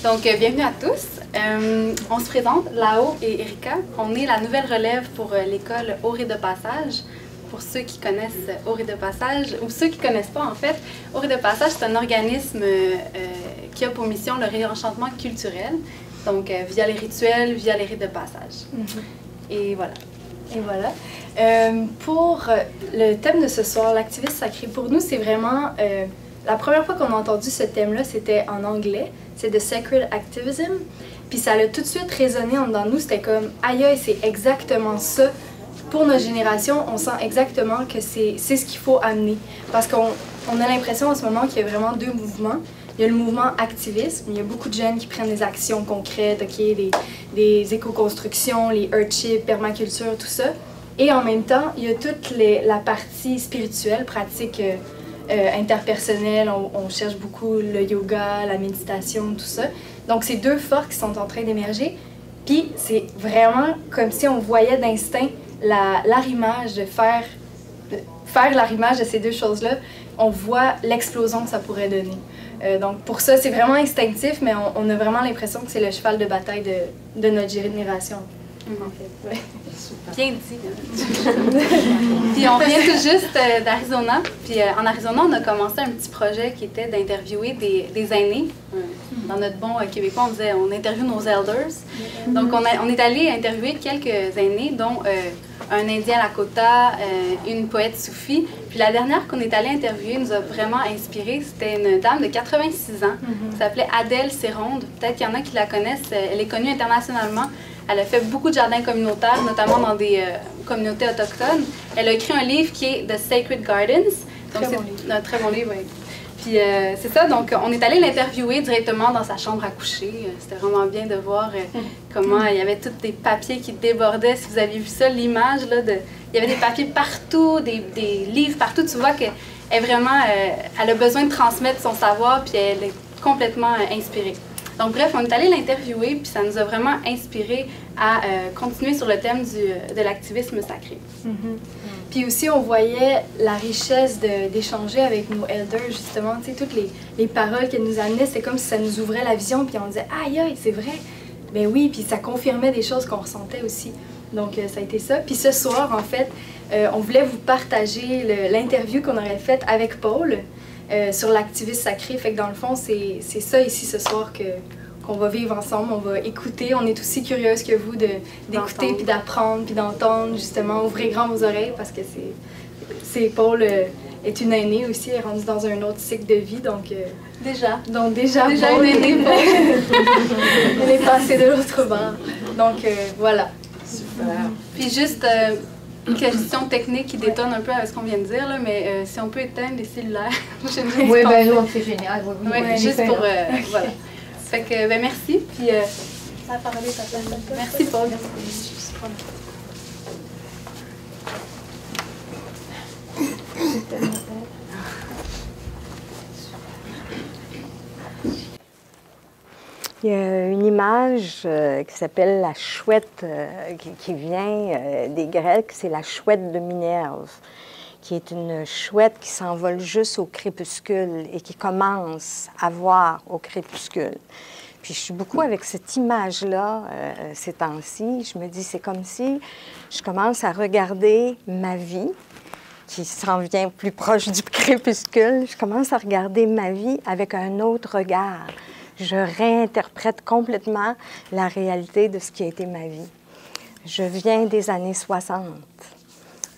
Donc, bienvenue à tous. On se présente, Lao et Erika. On est la nouvelle relève pour l'école Orée de Passage. Pour ceux qui connaissent Orée de Passage, ou ceux qui ne connaissent pas en fait, Orée de Passage, c'est un organisme qui a pour mission le réenchantement culturel, donc via les rituels, via les rites de passage. Et voilà. Et voilà. Pour le thème de ce soir, l'activisme sacré, pour nous, c'est vraiment... la première fois qu'on a entendu ce thème-là, c'était en anglais. C'est « The Sacred Activism ». Puis ça a tout de suite résonné en dedans de nous. C'était comme « Aïe, aïe, c'est exactement ça ». Pour notre génération, on sent exactement que c'est ce qu'il faut amener. Parce qu'on a l'impression en ce moment qu'il y a vraiment deux mouvements. Il y a le mouvement activisme. Il y a beaucoup de jeunes qui prennent des actions concrètes, des éco-constructions, les earthships, permaculture, tout ça. Et en même temps, il y a toute la partie spirituelle, pratique interpersonnelle. On cherche beaucoup le yoga, la méditation, tout ça. Donc, c'est deux forces qui sont en train d'émerger. Puis, c'est vraiment comme si on voyait d'instinct l'arrimage, de faire l'arrimage de ces deux choses-là. On voit l'explosion que ça pourrait donner. Donc, pour ça, c'est vraiment instinctif, mais on a vraiment l'impression que c'est le cheval de bataille de notre génération. En fait, ouais. Bien dit. Puis on vient tout juste d'Arizona. Puis en Arizona, on a commencé un petit projet qui était d'interviewer des aînés. Dans notre bon québécois, on disait on interviewe nos elders. Donc on est allé interviewer quelques aînés, dont un Indien Lakota, une poète soufie. Puis la dernière qu'on est allé interviewer nous a vraiment inspiré. C'était une dame de 86 ans qui s'appelait Adèle Séronde. Peut-être qu'il y en a qui la connaissent. Elle est connue internationalement. Elle a fait beaucoup de jardins communautaires, notamment dans des communautés autochtones. Elle a écrit un livre qui est The Sacred Gardens. Donc c'est un très bon livre, oui. Puis c'est ça, donc on est allé l'interviewer directement dans sa chambre à coucher. C'était vraiment bien de voir comment il y avait tous des papiers qui débordaient. Si vous aviez vu ça, l'image, là, il y avait des papiers partout, des livres partout. Tu vois qu'elle est vraiment, elle a besoin de transmettre son savoir, puis elle est complètement inspirée. Donc bref, on est allé l'interviewer, puis ça nous a vraiment inspiré à continuer sur le thème de l'activisme sacré. Puis aussi, on voyait la richesse d'échanger avec nos elders, justement. Tu sais, toutes les paroles qu'elles nous amenaient, c'était comme si ça nous ouvrait la vision, puis on disait « Aïe, aïe, c'est vrai! » Ben oui, puis ça confirmait des choses qu'on ressentait aussi. Donc, ça a été ça. Puis ce soir, en fait, on voulait vous partager l'interview qu'on aurait faite avec Paul sur l'activisme sacré. Fait que dans le fond, c'est ça ici ce soir qu'on va vivre ensemble. On va écouter. On est aussi curieuse que vous d'écouter, puis d'apprendre, puis d'entendre, justement. Ouvrez grand vos oreilles parce que Paul est une aînée aussi. Elle est rendue dans un autre cycle de vie. Donc, déjà Paul, une aînée, Paul. Elle est passée de l'autre bord. Donc, voilà. Super. Puis juste une question technique qui détonne un peu avec ce qu'on vient de dire, là, mais si on peut éteindre les cellulaires. Oui, ben nous, c'est génial. Oui, juste pour... voilà. Fait que, ben merci, puis ça a parlé ta place. Merci, Paul. Il y a une image qui s'appelle la chouette, qui vient des Grecs, c'est la chouette de Minerve, qui est une chouette qui s'envole juste au crépuscule et qui commence à voir au crépuscule. Puis je suis beaucoup avec cette image-là ces temps-ci. Je me dis, c'est comme si je commence à regarder ma vie, qui s'en vient plus proche du crépuscule. Je commence à regarder ma vie avec un autre regard. Je réinterprète complètement la réalité de ce qui a été ma vie. Je viens des années 60.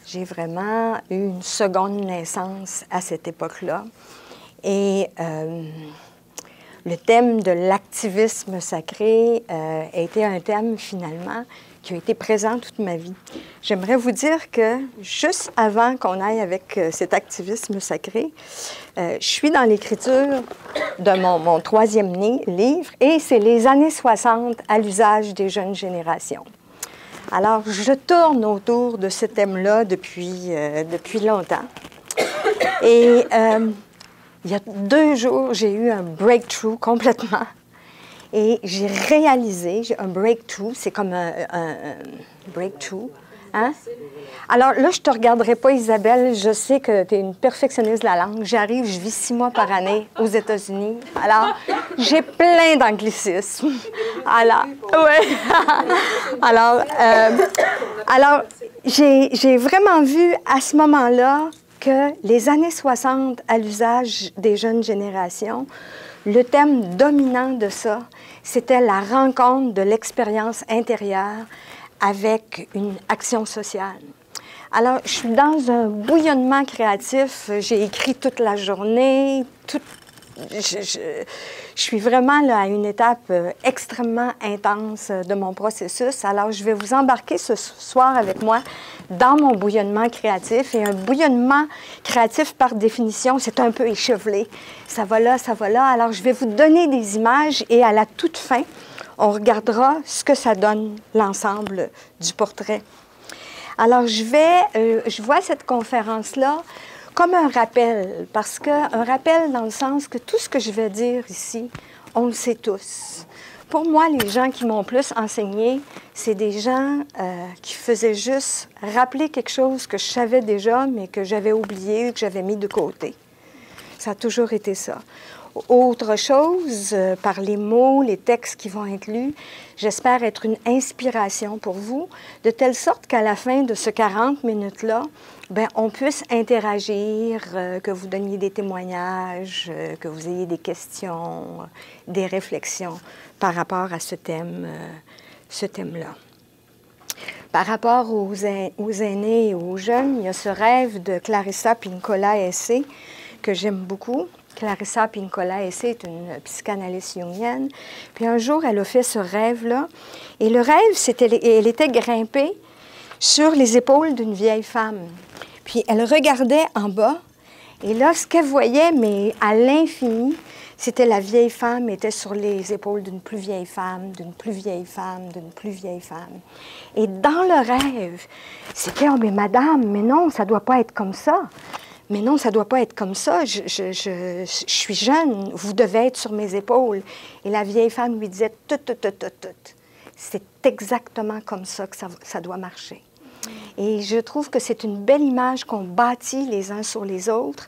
J'ai vraiment eu une seconde naissance à cette époque-là. Et le thème de l'activisme sacré a été un thème, finalement, qui a été présent toute ma vie. J'aimerais vous dire que, juste avant qu'on aille avec cet activisme sacré, je suis dans l'écriture de mon troisième livre, et c'est les années 60 à l'usage des jeunes générations. Alors, je tourne autour de ce thème-là depuis longtemps. Et il y a 2 jours, j'ai eu un breakthrough complètement. Et j'ai réalisé, un breakthrough, c'est comme un breakthrough, Hein? Alors là, je ne te regarderai pas, Isabelle. Je sais que tu es une perfectionniste de la langue. J'arrive, je vis 6 mois par année aux États-Unis. Alors, j'ai plein d'anglicismes. Alors, ouais. Alors j'ai vraiment vu à ce moment-là que les années 60, à l'usage des jeunes générations, le thème dominant de ça, c'était la rencontre de l'expérience intérieure avec une action sociale. Alors, je suis dans un bouillonnement créatif. J'ai écrit toute la journée. Je suis vraiment là, à une étape extrêmement intense de mon processus. Alors, je vais vous embarquer ce soir avec moi dans mon bouillonnement créatif. Et un bouillonnement créatif, par définition, c'est un peu échevelé. Ça va là, ça va là. Alors, je vais vous donner des images et à la toute fin, on regardera ce que ça donne, l'ensemble du portrait. Alors, je vois cette conférence-là comme un rappel, parce qu'un rappel dans le sens que tout ce que je vais dire ici, on le sait tous. Pour moi, les gens qui m'ont plus enseigné, c'est des gens qui faisaient juste rappeler quelque chose que je savais déjà, mais que j'avais oublié, que j'avais mis de côté. Ça a toujours été ça. Autre chose, par les mots, les textes qui vont être lus, j'espère être une inspiration pour vous, de telle sorte qu'à la fin de ce 40 minutes-là, bien, on puisse interagir, que vous donniez des témoignages, que vous ayez des questions, des réflexions par rapport à ce thème-là. Par rapport aux aînés et aux jeunes, il y a ce rêve de Clarissa Pinkola Esser que j'aime beaucoup. Clarissa Pinkola Esser est une psychanalyste jungienne. Puis un jour, elle a fait ce rêve-là. Et le rêve, elle était grimpée sur les épaules d'une vieille femme. Puis elle regardait en bas. Et là, ce qu'elle voyait, mais à l'infini, c'était la vieille femme était sur les épaules d'une plus vieille femme, d'une plus vieille femme, d'une plus vieille femme. Et dans le rêve, c'était « Oh, mais madame, mais non, ça ne doit pas être comme ça. Mais non, ça ne doit pas être comme ça. Je suis jeune, vous devez être sur mes épaules. » Et la vieille femme lui disait « Tout. C'est exactement comme ça que ça doit marcher. » Et je trouve que c'est une belle image qu'on bâtit les uns sur les autres.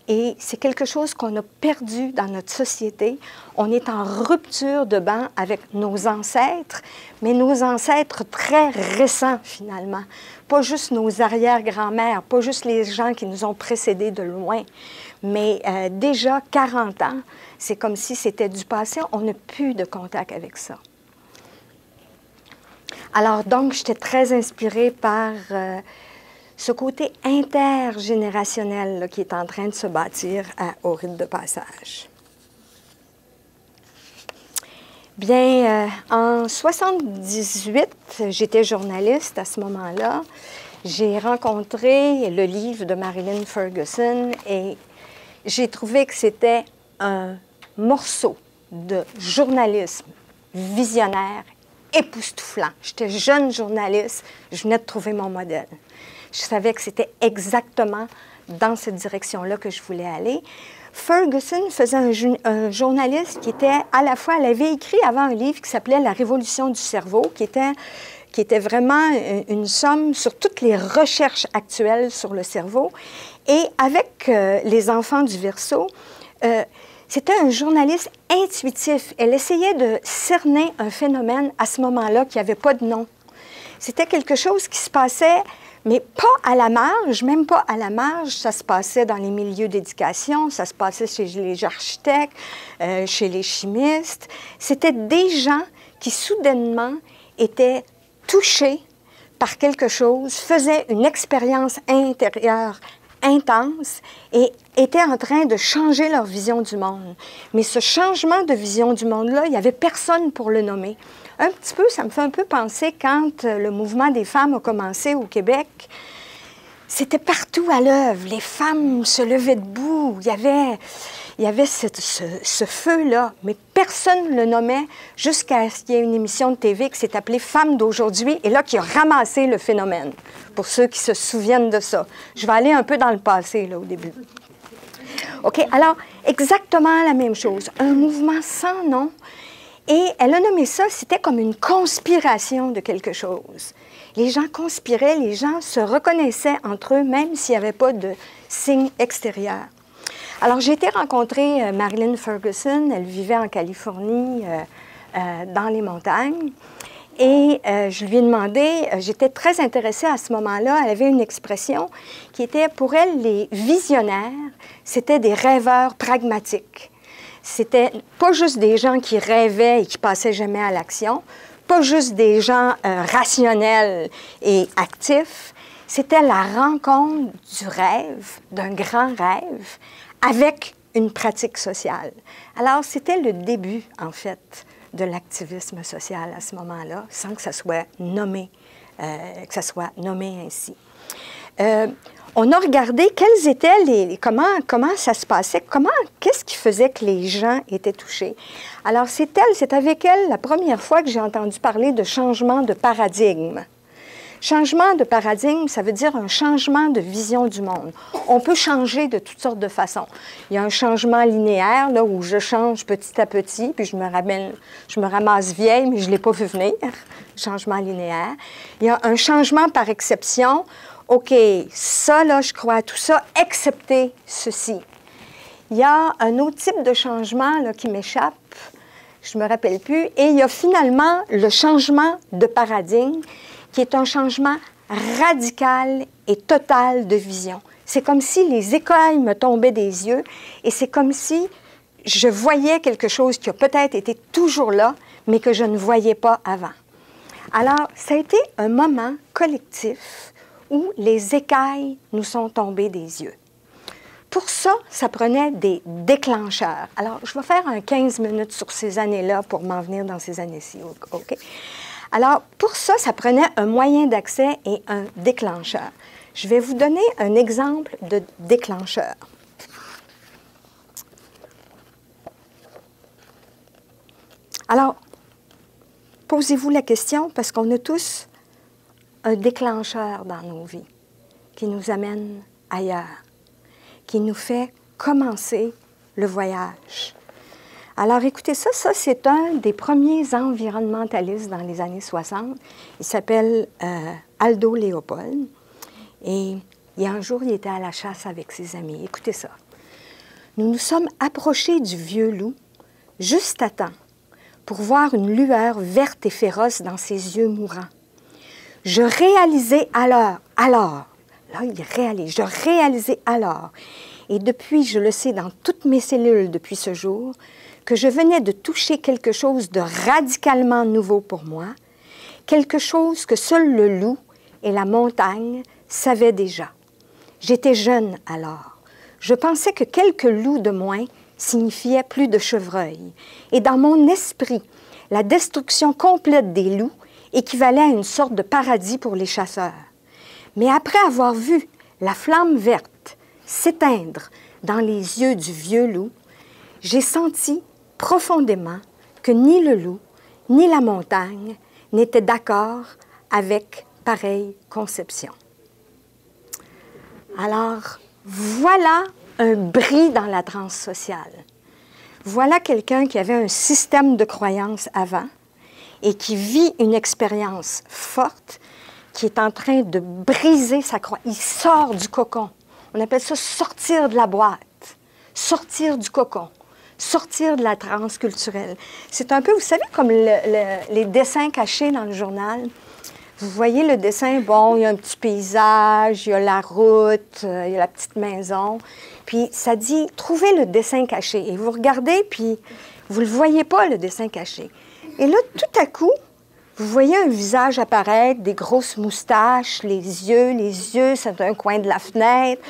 Et c'est quelque chose qu'on a perdu dans notre société. On est en rupture de banc avec nos ancêtres, mais nos ancêtres très récents, finalement. Pas juste nos arrière-grand-mères, pas juste les gens qui nous ont précédés de loin, mais déjà 40 ans, c'est comme si c'était du passé. On n'a plus de contact avec ça. Alors, donc, j'étais très inspirée par ce côté intergénérationnel là, qui est en train de se bâtir au rite de passage. Bien, en 78, j'étais journaliste à ce moment-là. J'ai rencontré le livre de Marilyn Ferguson et j'ai trouvé que c'était un morceau de journalisme visionnaire, époustouflant. J'étais jeune journaliste, je venais de trouver mon modèle. Je savais que c'était exactement dans cette direction-là que je voulais aller. Ferguson faisait un journaliste qui était à la fois, elle avait écrit avant un livre qui s'appelait « La révolution du cerveau », qui était vraiment une somme sur toutes les recherches actuelles sur le cerveau. Et avec les enfants du Verseau, c'était un journaliste intuitif. Elle essayait de cerner un phénomène à ce moment-là qui n'avait pas de nom. C'était quelque chose qui se passait, mais pas à la marge, même pas à la marge. Ça se passait dans les milieux d'éducation, ça se passait chez les architectes, chez les chimistes. C'était des gens qui, soudainement, étaient touchés par quelque chose, faisaient une expérience intérieure intense et étaient en train de changer leur vision du monde. Mais ce changement de vision du monde-là, il n'y avait personne pour le nommer. Un petit peu, ça me fait un peu penser quand le mouvement des femmes a commencé au Québec. C'était partout à l'œuvre. Les femmes se levaient debout. Il y avait ce feu-là, mais personne ne le nommait jusqu'à ce qu'il y ait une émission de TV qui s'est appelée « Femmes d'aujourd'hui » et là, qui a ramassé le phénomène, pour ceux qui se souviennent de ça. Je vais aller un peu dans le passé, là, au début. OK, alors, exactement la même chose. Un mouvement sans nom. Et elle a nommé ça, c'était comme une conspiration de quelque chose. Les gens conspiraient, les gens se reconnaissaient entre eux, même s'il n'y avait pas de signe extérieur. Alors, j'ai été rencontrer Marilyn Ferguson. Elle vivait en Californie, dans les montagnes. Et je lui ai demandé, j'étais très intéressée à ce moment-là, elle avait une expression qui était, pour elle, les visionnaires, c'était des rêveurs pragmatiques. C'était pas juste des gens qui rêvaient et qui passaient jamais à l'action, pas juste des gens rationnels et actifs, c'était la rencontre du rêve, d'un grand rêve, avec une pratique sociale. Alors, c'était le début, en fait, de l'activisme social à ce moment-là, sans que ça soit nommé, ainsi. On a regardé quels étaient comment ça se passait, qu'est-ce qui faisait que les gens étaient touchés. Alors, c'est avec elle la première fois que j'ai entendu parler de changement de paradigme. Changement de paradigme, ça veut dire un changement de vision du monde. On peut changer de toutes sortes de façons. Il y a un changement linéaire, là, où je change petit à petit, puis je me ramasse vieille, mais je ne l'ai pas vu venir, changement linéaire. Il y a un changement par exception. OK, ça, là, je crois à tout ça, excepté ceci. Il y a un autre type de changement là, qui m'échappe, je ne me rappelle plus, et il y a finalement le changement de paradigme, qui est un changement radical et total de vision. C'est comme si les écailles me tombaient des yeux et c'est comme si je voyais quelque chose qui a peut-être été toujours là, mais que je ne voyais pas avant. Alors, ça a été un moment collectif où les écailles nous sont tombées des yeux. Pour ça, ça prenait des déclencheurs. Alors, je vais faire un 15 minutes sur ces années-là pour m'en venir dans ces années-ci, OK? Alors, pour ça, ça prenait un moyen d'accès et un déclencheur. Je vais vous donner un exemple de déclencheur. Alors, posez-vous la question, parce qu'on a tous un déclencheur dans nos vies qui nous amène ailleurs, qui nous fait commencer le voyage. Alors, écoutez ça, c'est un des premiers environnementalistes dans les années 60. Il s'appelle Aldo Leopold. Et il y a un jour, il était à la chasse avec ses amis. Écoutez ça. Nous nous sommes approchés du vieux loup juste à temps pour voir une lueur verte et féroce dans ses yeux mourants. Je réalisais alors, là, je réalisais alors, et depuis, je le sais dans toutes mes cellules depuis ce jour, que je venais de toucher quelque chose de radicalement nouveau pour moi, quelque chose que seul le loup et la montagne savaient déjà. J'étais jeune alors. Je pensais que quelques loups de moins signifiait plus de chevreuils. Et dans mon esprit, la destruction complète des loups équivalait à une sorte de paradis pour les chasseurs. Mais après avoir vu la flamme verte s'éteindre dans les yeux du vieux loup, j'ai senti profondément que ni le loup, ni la montagne n'étaient d'accord avec pareille conception. Alors, voilà un bris dans la transe sociale. Voilà quelqu'un qui avait un système de croyances avant et qui vit une expérience forte, qui est en train de briser sa croyance. Il sort du cocon. On appelle ça sortir de la boîte, sortir du cocon, sortir de la transe culturelle. C'est un peu, vous savez, comme les dessins cachés dans le journal. Vous voyez le dessin, bon, il y a un petit paysage, il y a la route, il y a la petite maison. Puis ça dit, trouvez le dessin caché. Et vous regardez, puis vous ne le voyez pas, le dessin caché. Et là, tout à coup, vous voyez un visage apparaître, des grosses moustaches, les yeux, c'est un coin de la fenêtre.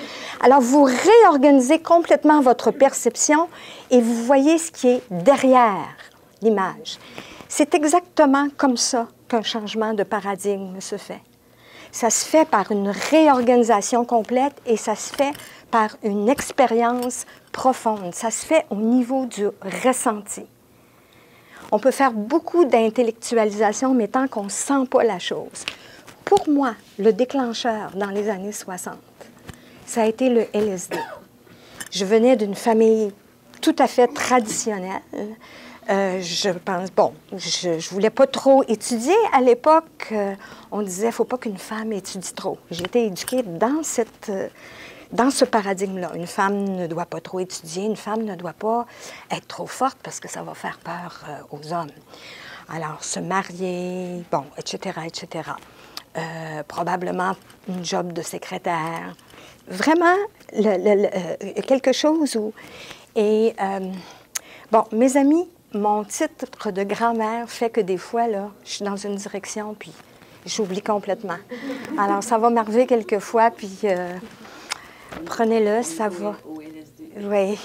Alors, vous réorganisez complètement votre perception et vous voyez ce qui est derrière l'image. C'est exactement comme ça qu'un changement de paradigme se fait. Ça se fait par une réorganisation complète et ça se fait par une expérience profonde. Ça se fait au niveau du ressenti. On peut faire beaucoup d'intellectualisation, mais tant qu'on ne sent pas la chose. Pour moi, le déclencheur dans les années 60, ça a été le LSD. Je venais d'une famille tout à fait traditionnelle. Je pense, bon, je voulais pas trop étudier. À l'époque, on disait, il ne faut pas qu'une femme étudie trop. J'ai été éduquée dans ce paradigme-là. Une femme ne doit pas trop étudier, une femme ne doit pas être trop forte parce que ça va faire peur aux hommes. Alors, se marier, bon, etc., etc. Probablement une job de secrétaire. Vraiment, quelque chose où... Et, bon, mes amis, mon titre de grand-mère fait que des fois, là, je suis dans une direction, puis j'oublie complètement. Alors, ça va m'arriver quelquefois, puis prenez-le, ça va. Oui,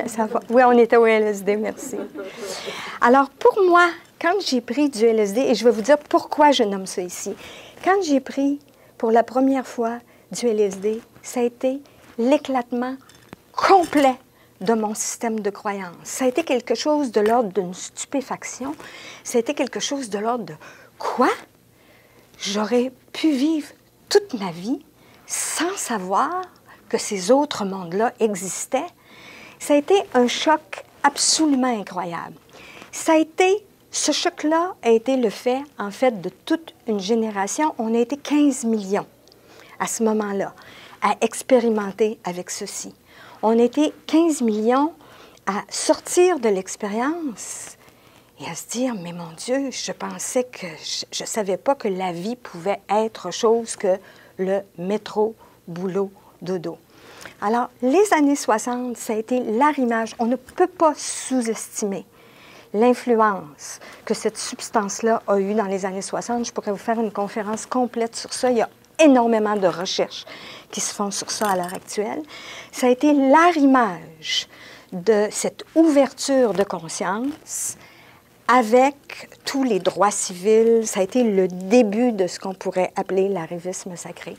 ça va. Oui, on était au LSD, merci. Alors, pour moi, quand j'ai pris du LSD, et je vais vous dire pourquoi je nomme ça ici, quand j'ai pris pour la première fois du LSD, ça a été l'éclatement complet de mon système de croyance. Ça a été quelque chose de l'ordre d'une stupéfaction. Ça a été quelque chose de l'ordre de « Quoi? J'aurais pu vivre toute ma vie sans savoir que ces autres mondes-là existaient? » Ça a été un choc absolument incroyable. Ce choc-là a été le fait, en fait, de toute une génération. On a été 15 millions à ce moment-là à expérimenter avec ceci. On était 15 millions à sortir de l'expérience et à se dire, mais mon Dieu, je pensais que je ne savais pas que la vie pouvait être autre chose que le métro, boulot, dodo. Alors, les années 60, ça a été l'arrimage. On ne peut pas sous-estimer l'influence que cette substance-là a eue dans les années 60. Je pourrais vous faire une conférence complète sur ça. Il y a énormément de recherches qui se font sur ça à l'heure actuelle. Ça a été l'arrimage de cette ouverture de conscience avec tous les droits civils. Ça a été le début de ce qu'on pourrait appeler l'arrivisme sacré.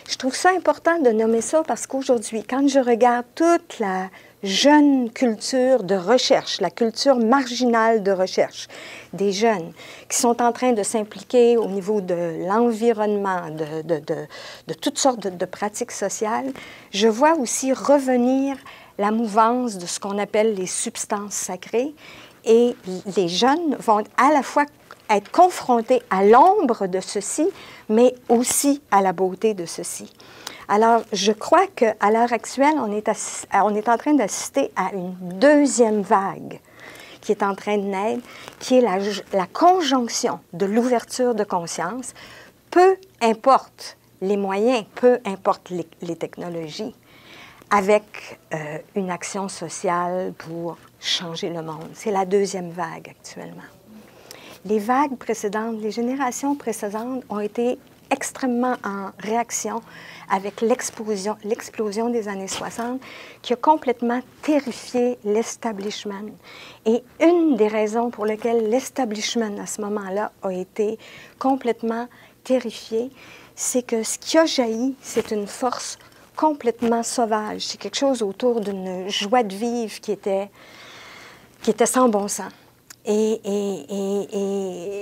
Je trouve ça important de nommer ça parce qu'aujourd'hui, quand je regarde toute la jeune culture de recherche, la culture marginale de recherche des jeunes qui sont en train de s'impliquer au niveau de l'environnement, de toutes sortes de pratiques sociales, je vois aussi revenir la mouvance de ce qu'on appelle les substances sacrées et les jeunes vont à la fois être confrontés à l'ombre de ceci, mais aussi à la beauté de ceci. Alors, je crois qu'à l'heure actuelle, on est en train d'assister à une deuxième vague qui est en train de naître, qui est la conjonction de l'ouverture de conscience, peu importe les moyens, peu importe les technologies, avec une action sociale pour changer le monde. C'est la deuxième vague actuellement. Les vagues précédentes, les générations précédentes ont été extrêmement en réaction avec l'explosion des années 60 qui a complètement terrifié l'establishment. Et une des raisons pour lesquelles l'establishment à ce moment-là a été complètement terrifié, c'est que ce qui a jailli, c'est une force complètement sauvage. C'est quelque chose autour d'une joie de vivre qui était sans bon sens. Et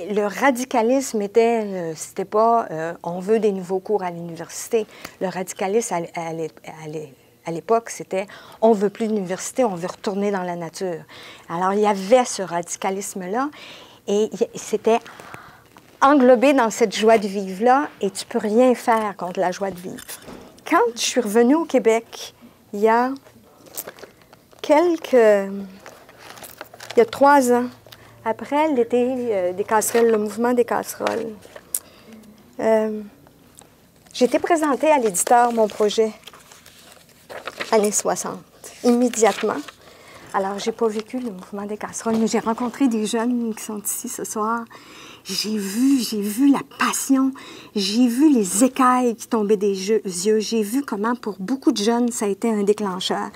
le radicalisme c'était pas on veut des nouveaux cours à l'université. Le radicalisme à l'époque, c'était on veut plus d'université, on veut retourner dans la nature. Alors il y avait ce radicalisme-là et c'était englobé dans cette joie de vivre-là et tu peux rien faire contre la joie de vivre. Quand je suis revenue au Québec, il y a 3 ans, après l'été des casseroles, le mouvement des casseroles, j'ai été présentée à l'éditeur mon projet, années 60, immédiatement. Alors, je n'ai pas vécu le mouvement des casseroles, mais j'ai rencontré des jeunes qui sont ici ce soir. J'ai vu la passion, j'ai vu les écailles qui tombaient des yeux, j'ai vu comment pour beaucoup de jeunes, ça a été un déclencheur.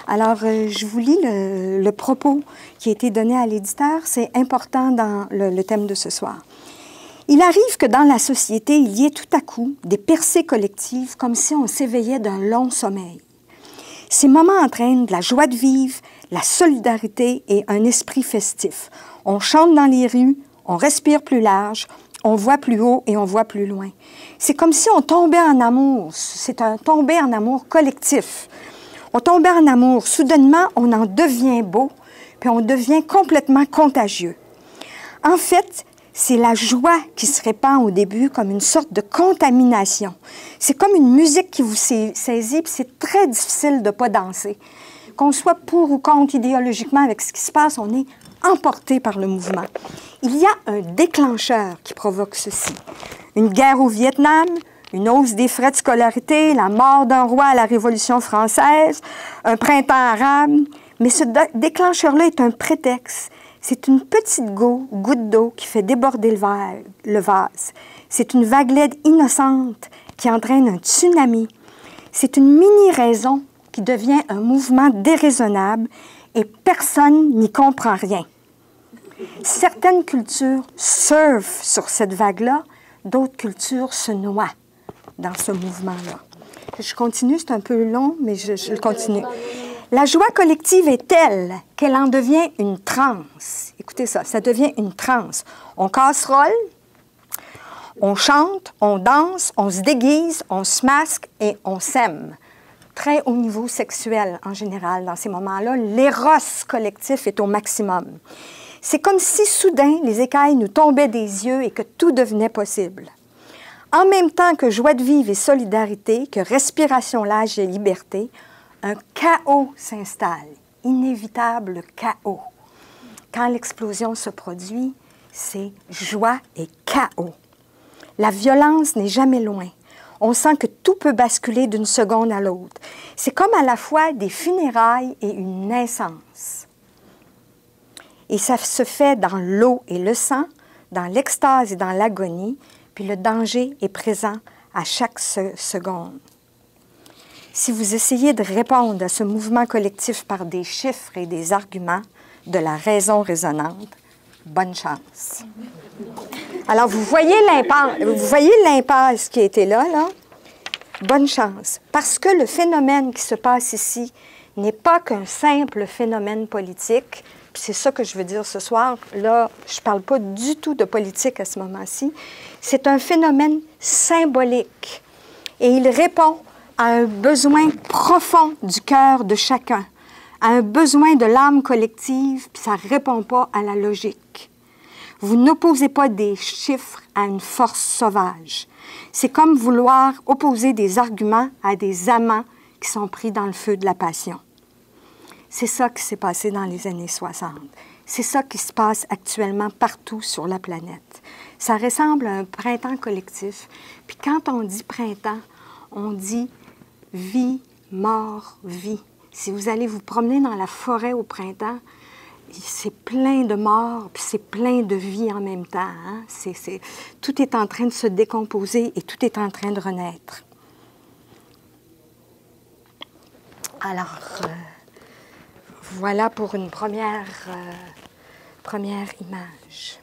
Alors, je vous lis le propos qui a été donné à l'éditeur, c'est important dans le thème de ce soir. Il arrive que dans la société, il y ait tout à coup des percées collectives comme si on s'éveillait d'un long sommeil. Ces moments entraînent de la joie de vivre, la solidarité et un esprit festif. On chante dans les rues, on respire plus large, on voit plus haut et on voit plus loin. C'est comme si on tombait en amour. C'est un tomber en amour collectif. On tombait en amour. Soudainement, on en devient beau, puis on devient complètement contagieux. En fait, c'est la joie qui se répand au début comme une sorte de contamination. C'est comme une musique qui vous saisit, puis c'est très difficile de ne pas danser. Qu'on soit pour ou contre idéologiquement avec ce qui se passe, on est emporté par le mouvement. Il y a un déclencheur qui provoque ceci. Une guerre au Vietnam, une hausse des frais de scolarité, la mort d'un roi à la Révolution française, un printemps arabe. Mais ce déclencheur-là est un prétexte. C'est une petite goutte d'eau qui fait déborder le vase. C'est une vaguelette innocente qui entraîne un tsunami. C'est une mini-raison qui devient un mouvement déraisonnable et personne n'y comprend rien. Certaines cultures surfent sur cette vague-là, d'autres cultures se noient dans ce mouvement-là. Je continue, c'est un peu long, mais je continue. La joie collective est telle qu'elle en devient une transe. Écoutez ça, ça devient une transe. On casserole, on chante, on danse, on se déguise, on se masque et on s'aime. Très haut niveau sexuel en général dans ces moments-là. L'éros collectif est au maximum. C'est comme si soudain les écailles nous tombaient des yeux et que tout devenait possible. En même temps que joie de vivre et solidarité, que respiration, lâche et liberté, un chaos s'installe, inévitable chaos. Quand l'explosion se produit, c'est joie et chaos. La violence n'est jamais loin. On sent que tout peut basculer d'une seconde à l'autre. C'est comme à la fois des funérailles et une naissance. Et ça se fait dans l'eau et le sang, dans l'extase et dans l'agonie, puis le danger est présent à chaque seconde. Si vous essayez de répondre à ce mouvement collectif par des chiffres et des arguments de la raison résonante, bonne chance. Alors, vous voyez l'impasse qui était là? Bonne chance. Parce que le phénomène qui se passe ici n'est pas qu'un simple phénomène politique. C'est ça que je veux dire ce soir. Là, je ne parle pas du tout de politique à ce moment-ci. C'est un phénomène symbolique. Et il répond à un besoin profond du cœur de chacun, à un besoin de l'âme collective, puis ça ne répond pas à la logique. Vous n'opposez pas des chiffres à une force sauvage. C'est comme vouloir opposer des arguments à des amants qui sont pris dans le feu de la passion. C'est ça qui s'est passé dans les années 60. C'est ça qui se passe actuellement partout sur la planète. Ça ressemble à un printemps collectif. Puis quand on dit printemps, on dit vie, mort, vie. Si vous allez vous promener dans la forêt au printemps, c'est plein de morts, puis c'est plein de vie en même temps. Hein? Tout est en train de se décomposer et tout est en train de renaître. Alors, voilà pour une première image.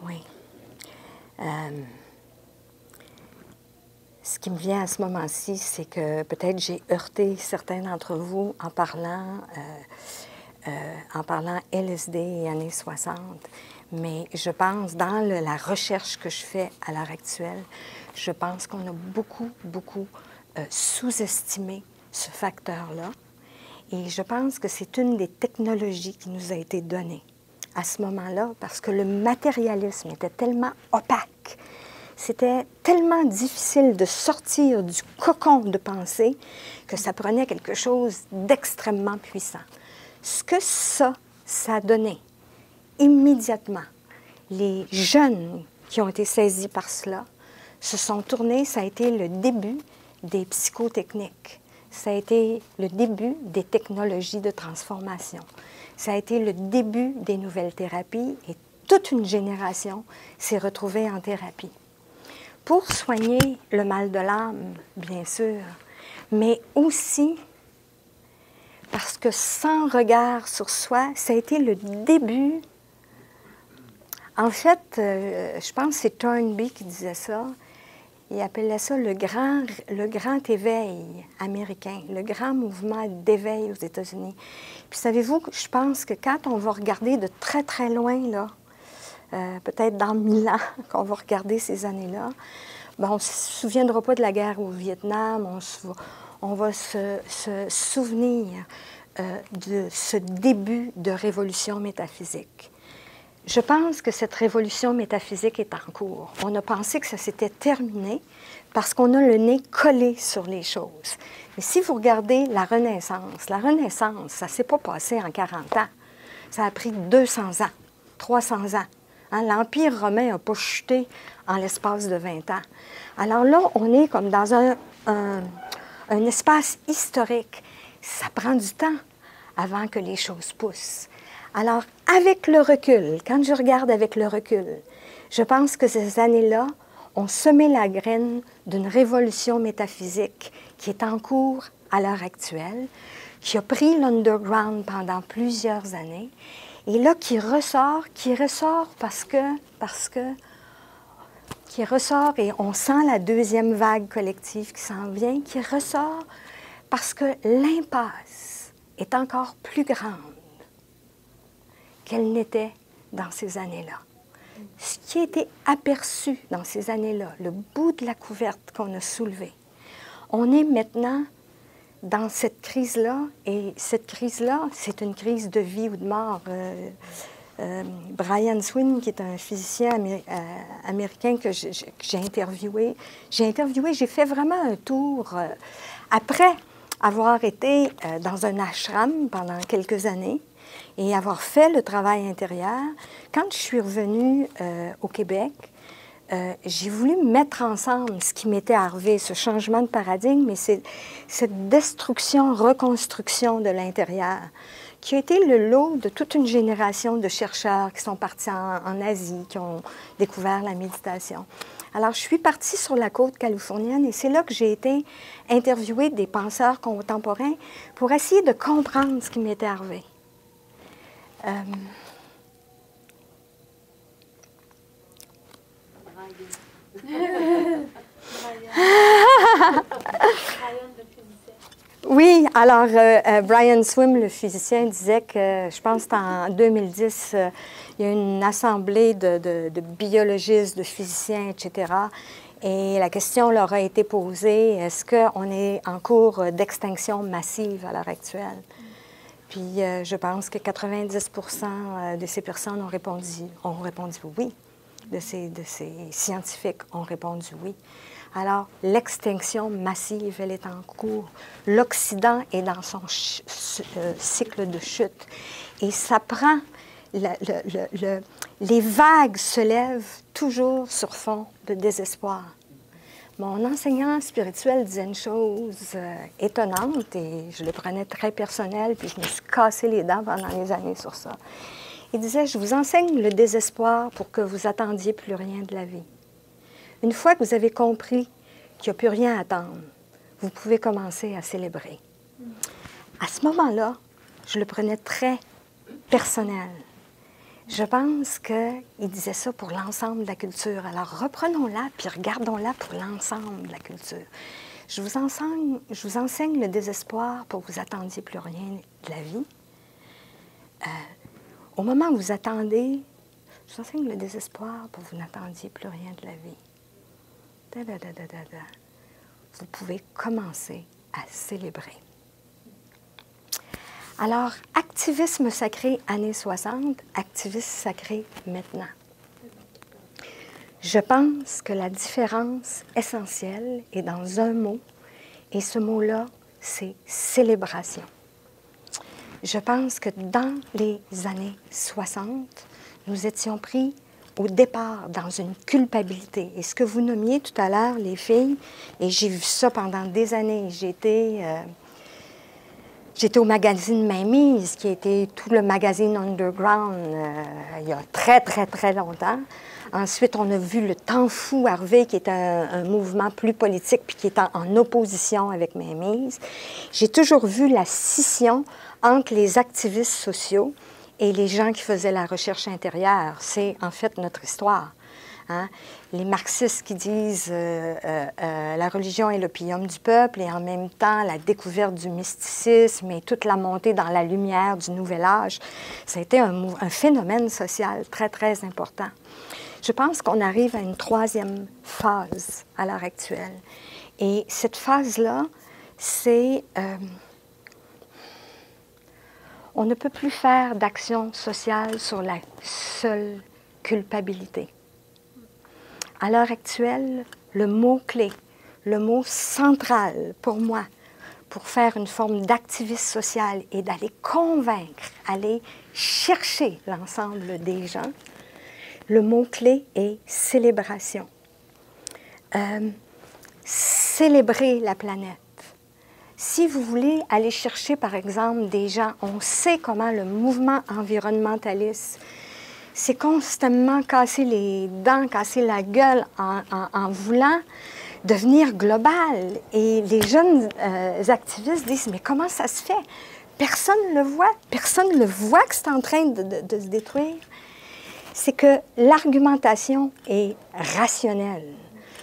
Oui. Ce qui me vient à ce moment-ci, c'est que peut-être j'ai heurté certains d'entre vous en parlant LSD et années 60, mais je pense, dans la recherche que je fais à l'heure actuelle, je pense qu'on a beaucoup sous-estimé ce facteur-là. Et je pense que c'est une des technologies qui nous a été donnée à ce moment-là, parce que le matérialisme était tellement opaque, c'était tellement difficile de sortir du cocon de pensée que ça prenait quelque chose d'extrêmement puissant. Ce que ça a donné, immédiatement, les jeunes qui ont été saisis par cela se sont tournés, ça a été le début des psychotechniques. Ça a été le début des technologies de transformation. Ça a été le début des nouvelles thérapies et toute une génération s'est retrouvée en thérapie. Pour soigner le mal de l'âme, bien sûr, mais aussi parce que sans regard sur soi, ça a été le début. En fait, je pense que c'est Thornby qui disait ça. Il appelait ça le grand éveil américain, le grand mouvement d'éveil aux États-Unis. Puis savez-vous, je pense que quand on va regarder de très, très loin, là, peut-être dans 1000 ans, qu'on va regarder ces années-là, ben, on ne se souviendra pas de la guerre au Vietnam, on va se souvenir de ce début de révolution métaphysique. Je pense que cette révolution métaphysique est en cours. On a pensé que ça s'était terminé parce qu'on a le nez collé sur les choses. Mais si vous regardez la Renaissance, ça ne s'est pas passé en 40 ans. Ça a pris 200 ans, 300 ans. Hein? L'Empire romain n'a pas chuté en l'espace de 20 ans. Alors là, on est comme dans un espace historique. Ça prend du temps avant que les choses poussent. Alors, avec le recul, quand je regarde avec le recul, je pense que ces années-là ont semé la graine d'une révolution métaphysique qui est en cours à l'heure actuelle, qui a pris l'underground pendant plusieurs années, et là qui ressort qui ressort, et on sent la deuxième vague collective qui s'en vient, qui ressort parce que l'impasse est encore plus grande qu'elle n'était dans ces années-là. Ce qui a été aperçu dans ces années-là, le bout de la couverte qu'on a soulevé, on est maintenant dans cette crise-là, et cette crise-là, c'est une crise de vie ou de mort. Brian Swimme, qui est un physicien américain que j'ai interviewé, j'ai fait vraiment un tour après avoir été dans un ashram pendant quelques années et avoir fait le travail intérieur. Quand je suis revenue au Québec, j'ai voulu mettre ensemble ce qui m'était arrivé, ce changement de paradigme, mais c'est cette destruction, reconstruction de l'intérieur, qui a été le lot de toute une génération de chercheurs qui sont partis en Asie, qui ont découvert la méditation. Alors, je suis partie sur la côte californienne et c'est là que j'ai été interviewer des penseurs contemporains pour essayer de comprendre ce qui m'était arrivé. Oui, alors Brian Swimme, le physicien, disait que, je pense que en 2010, il y a une assemblée de biologistes, de physiciens, etc. Et la question leur a été posée, est-ce qu'on est en cours d'extinction massive à l'heure actuelle? Puis je pense que 90% de ces personnes ont répondu oui. De ces scientifiques ont répondu oui. Alors, l'extinction massive, elle est en cours. L'Occident est dans son cycle de chute. Et ça prend... les vagues se lèvent toujours sur fond de désespoir. Mon enseignant spirituel disait une chose étonnante et je le prenais très personnel, puis je me suis cassé les dents pendant des années sur ça. Il disait, je vous enseigne le désespoir pour que vous attendiez plus rien de la vie. Une fois que vous avez compris qu'il n'y a plus rien à attendre, vous pouvez commencer à célébrer. À ce moment-là, je le prenais très personnel. Je pense qu'il disait ça pour l'ensemble de la culture. Alors reprenons-la, puis regardons-la pour l'ensemble de la culture. Je vous enseigne le désespoir pour que vous attendiez plus rien de la vie. Au moment où vous attendez, je vous enseigne le désespoir pour que vous n'attendiez plus rien de la vie. Vous pouvez commencer à célébrer. Alors, activisme sacré années 60, activisme sacré maintenant. Je pense que la différence essentielle est dans un mot, et ce mot-là, c'est célébration. Je pense que dans les années 60, nous étions pris au départ dans une culpabilité. Et ce que vous nommiez tout à l'heure, les filles, et j'ai vu ça pendant des années, j'étais au magazine Mainmise, qui était tout le magazine underground il y a très, très, très longtemps. Ensuite, on a vu le Temps fou arriver, qui est un mouvement plus politique, puis qui est en opposition avec Mainmise. J'ai toujours vu la scission entre les activistes sociaux et les gens qui faisaient la recherche intérieure. C'est en fait notre histoire. Hein? Les marxistes qui disent la religion est l'opium du peuple et en même temps la découverte du mysticisme et toute la montée dans la lumière du nouvel âge, ça a été un phénomène social très, très important. Je pense qu'on arrive à une troisième phase à l'heure actuelle. Et cette phase-là, c'est... on ne peut plus faire d'action sociale sur la seule culpabilité. À l'heure actuelle, le mot-clé, le mot central pour moi, pour faire une forme d'activisme social et d'aller convaincre, aller chercher l'ensemble des gens, le mot-clé est célébration. Célébrer la planète. Si vous voulez aller chercher, par exemple, des gens, on sait comment le mouvement environnementaliste s'est constamment cassé les dents, cassé la gueule en voulant devenir global. Et les jeunes activistes disent, mais comment ça se fait? Personne ne le voit, personne ne voit que c'est en train de se détruire. C'est que l'argumentation est rationnelle.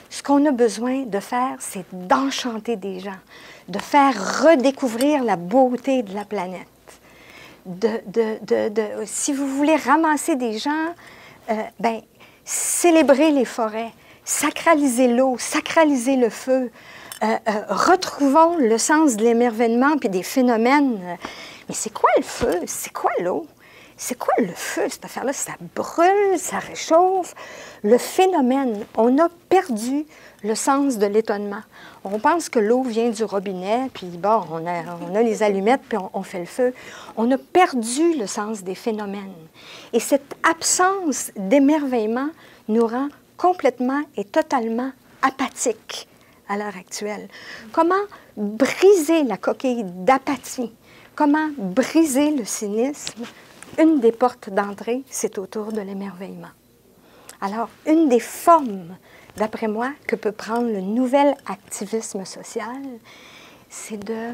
Ce qu'on a besoin de faire, c'est d'enchanter des gens, de faire redécouvrir la beauté de la planète. Si vous voulez ramasser des gens, célébrer les forêts, sacraliser l'eau, sacraliser le feu, retrouvons le sens de l'émerveillement puis des phénomènes. Mais c'est quoi le feu? C'est quoi l'eau? C'est quoi le feu, cette affaire-là? Ça brûle, ça réchauffe. Le phénomène, on a perdu le sens de l'étonnement. On pense que l'eau vient du robinet, puis bon, on a les allumettes, puis on fait le feu. On a perdu le sens des phénomènes. Et cette absence d'émerveillement nous rend complètement et totalement apathiques à l'heure actuelle. Comment briser la coquille d'apathie? Comment briser le cynisme? Une des portes d'entrée, c'est autour de l'émerveillement. Alors, une des formes, d'après moi, que peut prendre le nouvel activisme social, c'est de...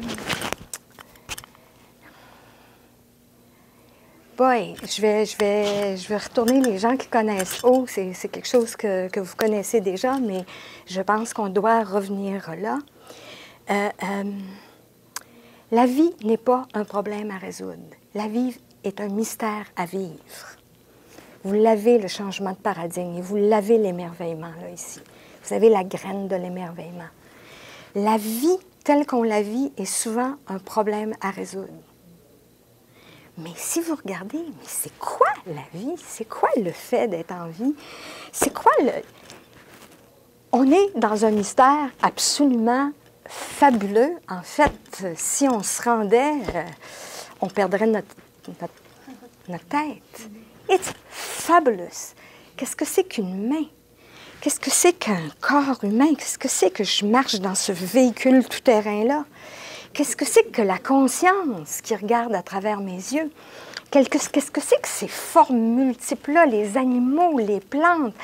Boy, je vais retourner les gens qui connaissent O, c'est quelque chose que vous connaissez déjà, mais je pense qu'on doit revenir là. La vie n'est pas un problème à résoudre. La vie est un mystère à vivre. Vous l'avez, le changement de paradigme, et vous l'avez, l'émerveillement, là, ici. Vous avez la graine de l'émerveillement. La vie, telle qu'on la vit, est souvent un problème à résoudre. Mais si vous regardez, mais c'est quoi la vie? C'est quoi le fait d'être en vie? C'est quoi le... On est dans un mystère absolument fabuleux. En fait, si on se rendait, on perdrait notre tête. It's fabulous. Qu'est-ce que c'est qu'une main? Qu'est-ce que c'est qu'un corps humain? Qu'est-ce que c'est que je marche dans ce véhicule tout-terrain-là? Qu'est-ce que c'est que la conscience qui regarde à travers mes yeux? Qu'est-ce que c'est que ces formes multiples-là, les animaux, les plantes,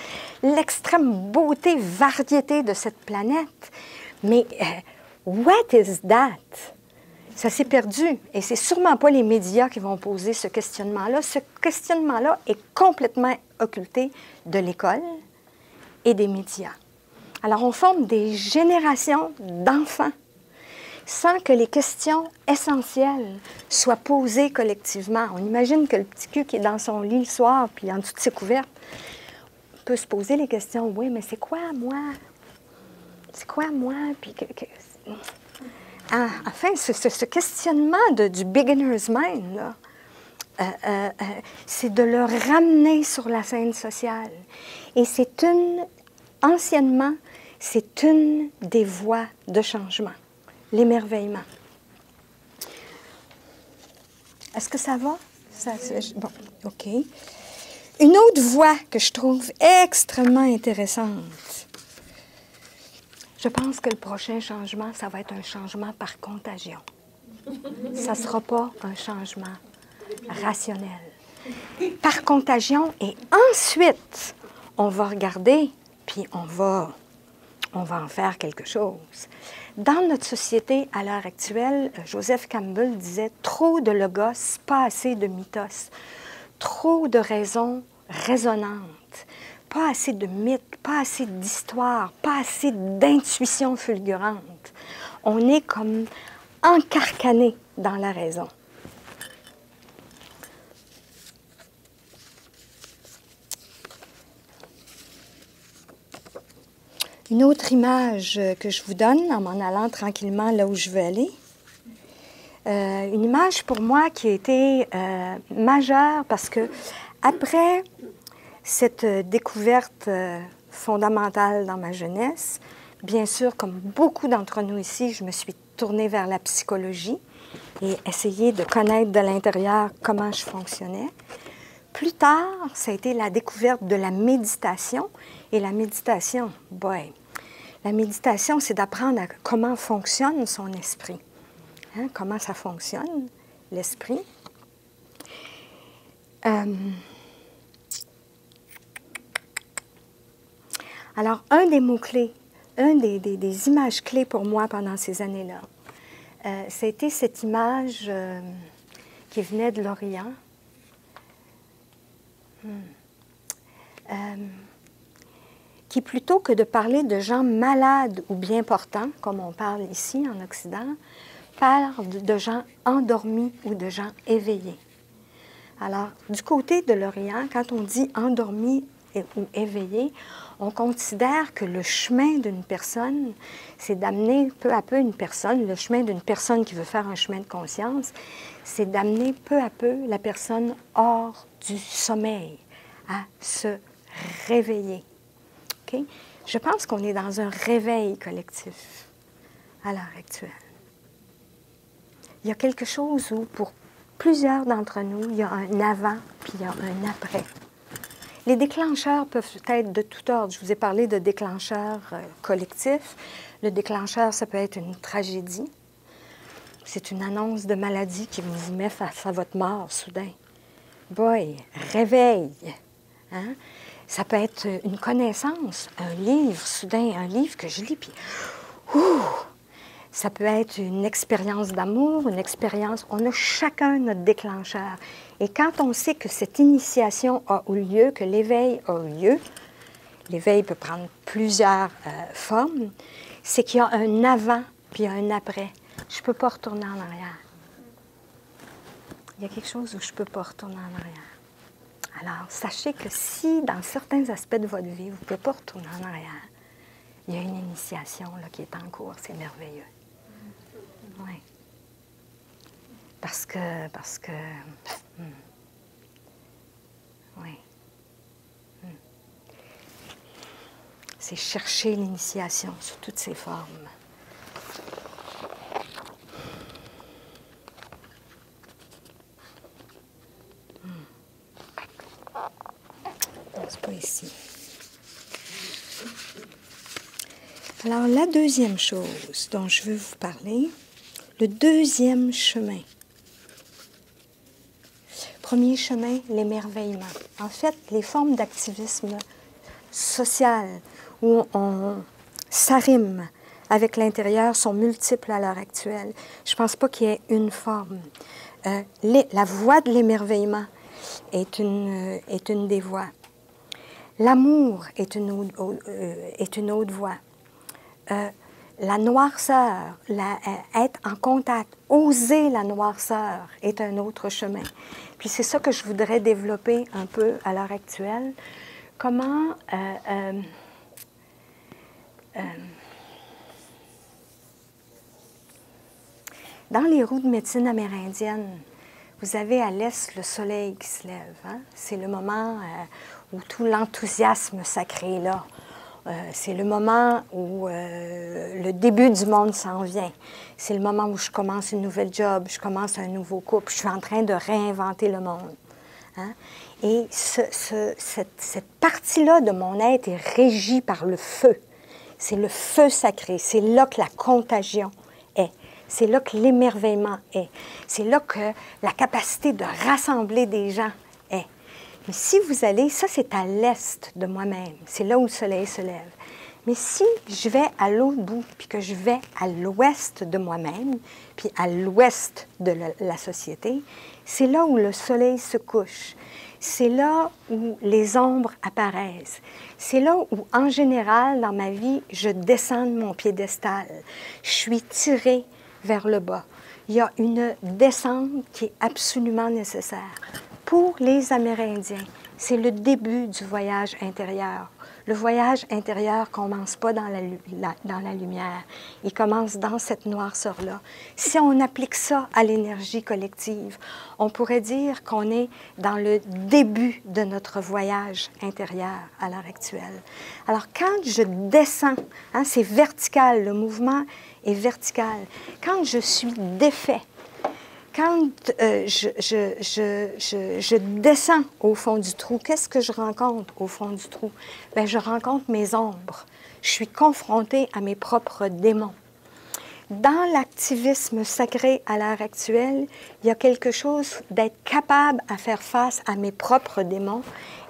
l'extrême beauté, variété de cette planète? Mais what is that? Ça s'est perdu. Et c'est sûrement pas les médias qui vont poser ce questionnement-là. Ce questionnement-là est complètement occulté de l'école et des médias. Alors, on forme des générations d'enfants sans que les questions essentielles soient posées collectivement. On imagine que le petit cul qui est dans son lit le soir, puis en dessous de ses couvertes, peut se poser les questions. Oui, mais c'est quoi, moi? C'est quoi, moi? Puis enfin, ce questionnement du beginner's mind, là, c'est de le ramener sur la scène sociale. Et anciennement, c'est une des voies de changement, l'émerveillement. Est-ce que ça va? Bon, OK. Une autre voie que je trouve extrêmement intéressante, je pense que le prochain changement, ça va être un changement par contagion. Ça ne sera pas un changement rationnel. Par contagion, et ensuite, on va regarder, puis on va en faire quelque chose. Dans notre société, à l'heure actuelle, Joseph Campbell disait « trop de logos, pas assez de mythos ». Trop de raisons résonantes. Pas assez de mythes, pas assez d'histoires, pas assez d'intuitions fulgurantes. On est comme encarcané dans la raison. Une autre image que je vous donne en m'en allant tranquillement là où je veux aller. Une image pour moi qui a été majeure parce que après cette découverte fondamentale dans ma jeunesse, bien sûr, comme beaucoup d'entre nous ici, je me suis tournée vers la psychologie et essayé de connaître de l'intérieur comment je fonctionnais. Plus tard, ça a été la découverte de la méditation. Et la méditation, boy, la méditation, c'est d'apprendre comment fonctionne son esprit. Hein, comment ça fonctionne, l'esprit. Alors, un des mots-clés, des images clés pour moi pendant ces années-là, c'était cette image qui venait de l'Orient. Qui, plutôt que de parler de gens malades ou bien portants, comme on parle ici en Occident, parle de gens endormis ou de gens éveillés. Alors, du côté de l'Orient, quand on dit endormi ou éveillé, on considère que le chemin d'une personne, c'est d'amener peu à peu une personne, le chemin d'une personne qui veut faire un chemin de conscience, c'est d'amener peu à peu la personne hors du sommeil, à se réveiller. Okay? Je pense qu'on est dans un réveil collectif à l'heure actuelle. Il y a quelque chose où, pour plusieurs d'entre nous, il y a un avant puis il y a un après. Les déclencheurs peuvent être de tout ordre. Je vous ai parlé de déclencheurs collectifs. Le déclencheur, ça peut être une tragédie. C'est une annonce de maladie qui vous met face à votre mort soudain. Boy, réveil! Hein? Ça peut être une connaissance, un livre, soudain, un livre que je lis, puis ça peut être une expérience d'amour, une expérience... On a chacun notre déclencheur. Et quand on sait que cette initiation a eu lieu, que l'éveil a eu lieu, l'éveil peut prendre plusieurs formes, c'est qu'il y a un avant puis un après. Je ne peux pas retourner en arrière. Il y a quelque chose où je ne peux pas retourner en arrière. Alors, sachez que si, dans certains aspects de votre vie, vous ne pouvez pas retourner en arrière, il y a une initiation là, qui est en cours. C'est merveilleux. Oui. Parce que oui. C'est chercher l'initiation sous toutes ses formes. C'est pas ici. Alors, la deuxième chose dont je veux vous parler, le deuxième chemin. Premier chemin, l'émerveillement. En fait, les formes d'activisme social où on s'arrime avec l'intérieur sont multiples à l'heure actuelle. Je ne pense pas qu'il y ait une forme. La voie de l'émerveillement est une des voies. L'amour est une autre voie. La noirceur, être en contact, oser la noirceur est un autre chemin. Puis c'est ça que je voudrais développer un peu à l'heure actuelle. Comment dans les roues de médecine amérindienne, vous avez à l'est le soleil qui se lève. Hein? C'est le moment où tout l'enthousiasme sacré est là. C'est le moment où le début du monde s'en vient. C'est le moment où je commence une nouvelle job, je commence un nouveau couple, je suis en train de réinventer le monde. Hein? Et cette partie-là de mon être est régie par le feu. C'est le feu sacré. C'est là que la contagion est. C'est là que l'émerveillement est. C'est là que la capacité de rassembler des gens est. Mais si vous allez, ça c'est à l'est de moi-même, c'est là où le soleil se lève. Mais si je vais à l'autre bout, puis que je vais à l'ouest de moi-même, puis à l'ouest de la société, c'est là où le soleil se couche. C'est là où les ombres apparaissent. C'est là où, en général, dans ma vie, je descends de mon piédestal. Je suis tirée vers le bas. Il y a une descente qui est absolument nécessaire pour les Amérindiens, c'est le début du voyage intérieur. Le voyage intérieur ne commence pas dans la lumière. Il commence dans cette noirceur-là. Si on applique ça à l'énergie collective, on pourrait dire qu'on est dans le début de notre voyage intérieur à l'heure actuelle. Alors, quand je descends, hein, c'est vertical, le mouvement est vertical. Quand je suis défait, quand je descends au fond du trou, qu'est-ce que je rencontre au fond du trou? Bien, je rencontre mes ombres. Je suis confrontée à mes propres démons. Dans l'activisme sacré à l'heure actuelle, il y a quelque chose d'être capable à faire face à mes propres démons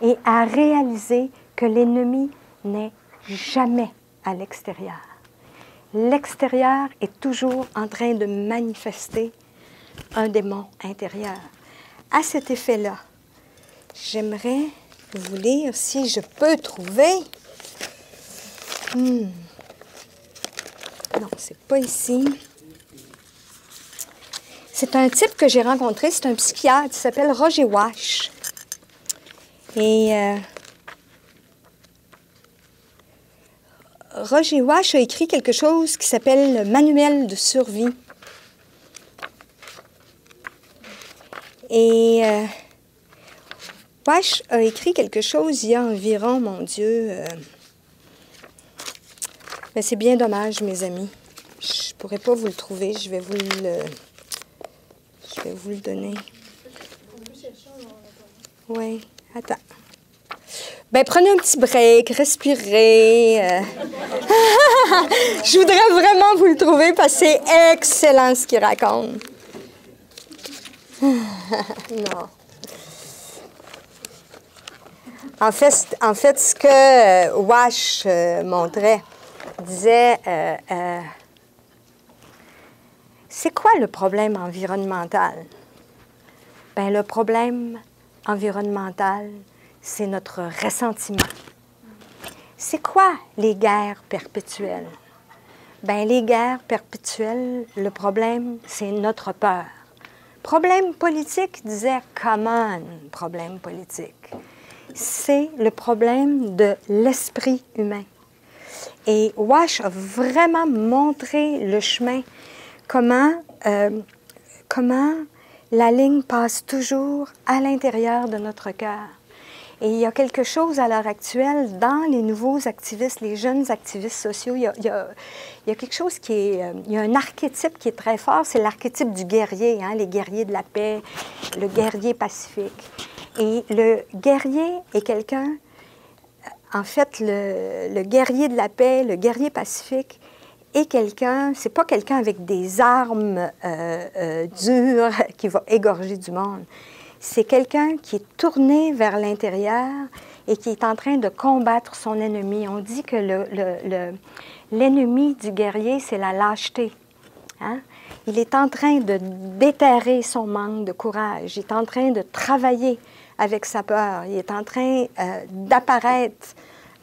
et à réaliser que l'ennemi n'est jamais à l'extérieur. L'extérieur est toujours en train de manifester un démon intérieur. À cet effet-là, j'aimerais vous lire, si je peux trouver... Non, c'est pas ici. C'est un type que j'ai rencontré, c'est un psychiatre, il s'appelle Roger Wash. Et Roger Wash a écrit quelque chose qui s'appelle le Manuel de survie. Et Wash a écrit quelque chose il y a environ, mon Dieu, mais c'est bien dommage, mes amis. Je ne pourrais pas vous le trouver, je vais vous le donner. Oui, attends. Ben, prenez un petit break, respirez. Je voudrais vraiment vous le trouver parce que c'est excellent ce qu'il raconte. Non. En fait, ce que Wash montrait, disait, c'est quoi le problème environnemental? Bien, le problème environnemental, c'est notre ressentiment. C'est quoi les guerres perpétuelles? Bien, les guerres perpétuelles, le problème, c'est notre peur. Problème politique, disait, come on, problème politique. C'est le problème de l'esprit humain. Et Wash a vraiment montré le chemin, comment la ligne passe toujours à l'intérieur de notre cœur. Et il y a quelque chose à l'heure actuelle, dans les nouveaux activistes, les jeunes activistes sociaux, il y a quelque chose qui est... il y a un archétype qui est très fort, c'est l'archétype du guerrier, hein, les guerriers de la paix, le guerrier pacifique. Et le guerrier est quelqu'un... En fait, le guerrier de la paix, le guerrier pacifique est quelqu'un... C'est pas quelqu'un avec des armes dures qui va égorger du monde. C'est quelqu'un qui est tourné vers l'intérieur et qui est en train de combattre son ennemi. On dit que l'ennemi du guerrier, c'est la lâcheté. Hein? Il est en train de déterrer son manque de courage. Il est en train de travailler avec sa peur. Il est en train d'apparaître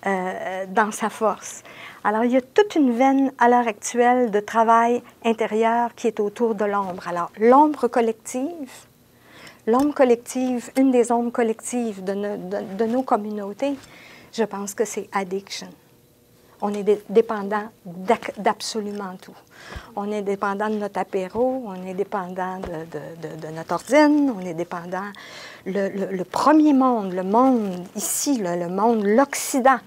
dans sa force. Alors, il y a toute une veine à l'heure actuelle de travail intérieur qui est autour de l'ombre. Alors, l'ombre collective... L'ombre collective, une des ombres collectives de nos communautés, je pense que c'est addiction. On est dépendant d'absolument tout. On est dépendant de notre apéro, on est dépendant de notre ordine, on est dépendant... Le premier monde, le monde ici, le monde, l'Occident,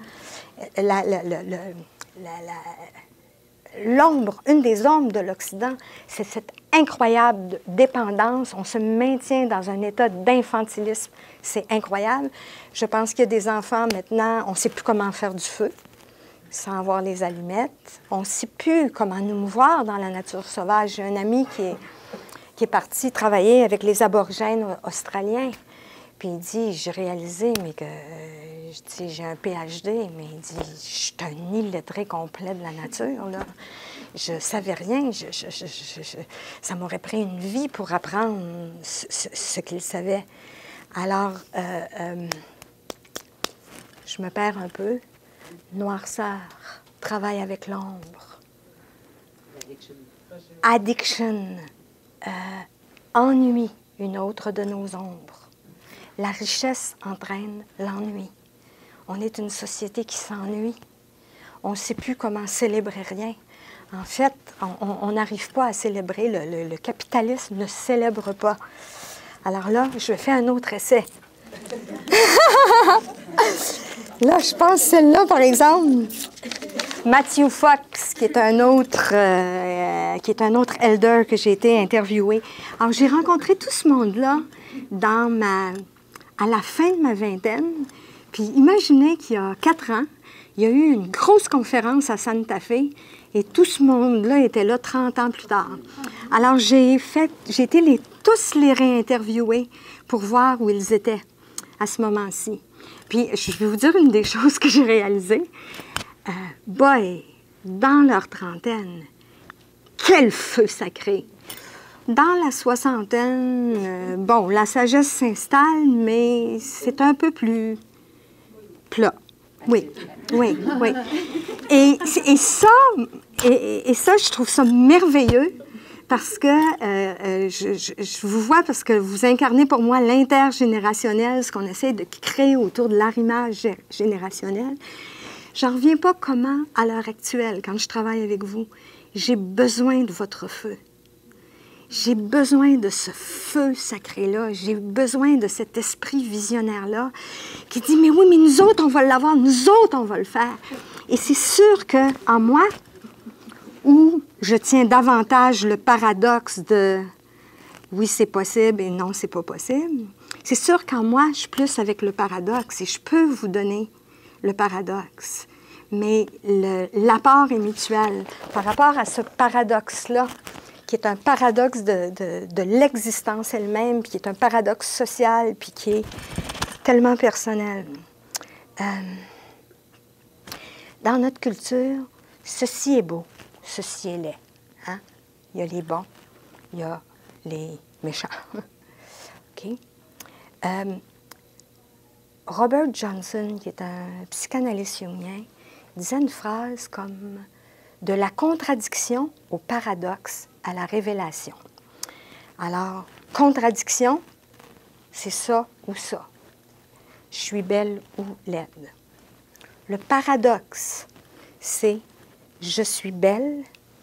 l'ombre, une des ombres de l'Occident, c'est cette incroyable dépendance. On se maintient dans un état d'infantilisme. C'est incroyable. Je pense qu'il y a des enfants maintenant, on ne sait plus comment faire du feu sans avoir les allumettes. On ne sait plus comment nous mouvoir dans la nature sauvage. J'ai un ami qui est parti travailler avec les aborigènes australiens. Puis il dit, j'ai réalisé, mais que j'ai un PhD, mais il dit, je suis un illettré complet de la nature, là. Je savais rien, ça m'aurait pris une vie pour apprendre ce qu'il savait. Alors, je me perds un peu. Noirceur, travail avec l'ombre. Addiction, ennui, une autre de nos ombres. La richesse entraîne l'ennui. On est une société qui s'ennuie. On ne sait plus comment célébrer rien. En fait, on n'arrive pas à célébrer. Le capitalisme ne célèbre pas. Alors là, je fais un autre essai. Là, je pense celle-là, par exemple. Matthew Fox, qui est un autre elder que j'ai été interviewé. Alors, j'ai rencontré tout ce monde-là à la fin de ma vingtaine. Puis imaginez qu'il y a 4 ans, il y a eu une grosse conférence à Santa Fe et tout ce monde-là était là 30 ans plus tard. Alors, j'ai été tous les réinterviewer pour voir où ils étaient à ce moment-ci. Puis, je vais vous dire une des choses que j'ai réalisées. Dans leur trentaine, quel feu sacré! Dans la soixantaine, la sagesse s'installe, mais c'est un peu plus plat. Oui. Et ça, je trouve ça merveilleux parce que je vous vois, parce que vous incarnez pour moi l'intergénérationnel, ce qu'on essaie de créer autour de l'arrimage générationnel. J'en reviens pas comment, à l'heure actuelle, quand je travaille avec vous, j'ai besoin de votre feu. J'ai besoin de ce feu sacré-là. J'ai besoin de cet esprit visionnaire-là qui dit, mais oui, mais nous autres, on va l'avoir, nous autres, on va le faire. Et c'est sûr qu'en moi, où je tiens davantage le paradoxe de oui, c'est possible et non, c'est pas possible, c'est sûr qu'en moi, je suis plus avec le paradoxe et je peux vous donner le paradoxe. Mais l'apport est mutuel. Par rapport à ce paradoxe-là, qui est un paradoxe de l'existence elle-même, puis qui est un paradoxe social, puis qui est tellement personnel. Dans notre culture, ceci est beau, ceci est laid. Hein? Il y a les bons, il y a les méchants. OK? Robert Johnson, qui est un psychanalyste jungien, disait une phrase comme « de la contradiction au paradoxe à la révélation ». Alors, contradiction, c'est ça ou ça. Je suis belle ou laide. Le paradoxe, c'est je suis belle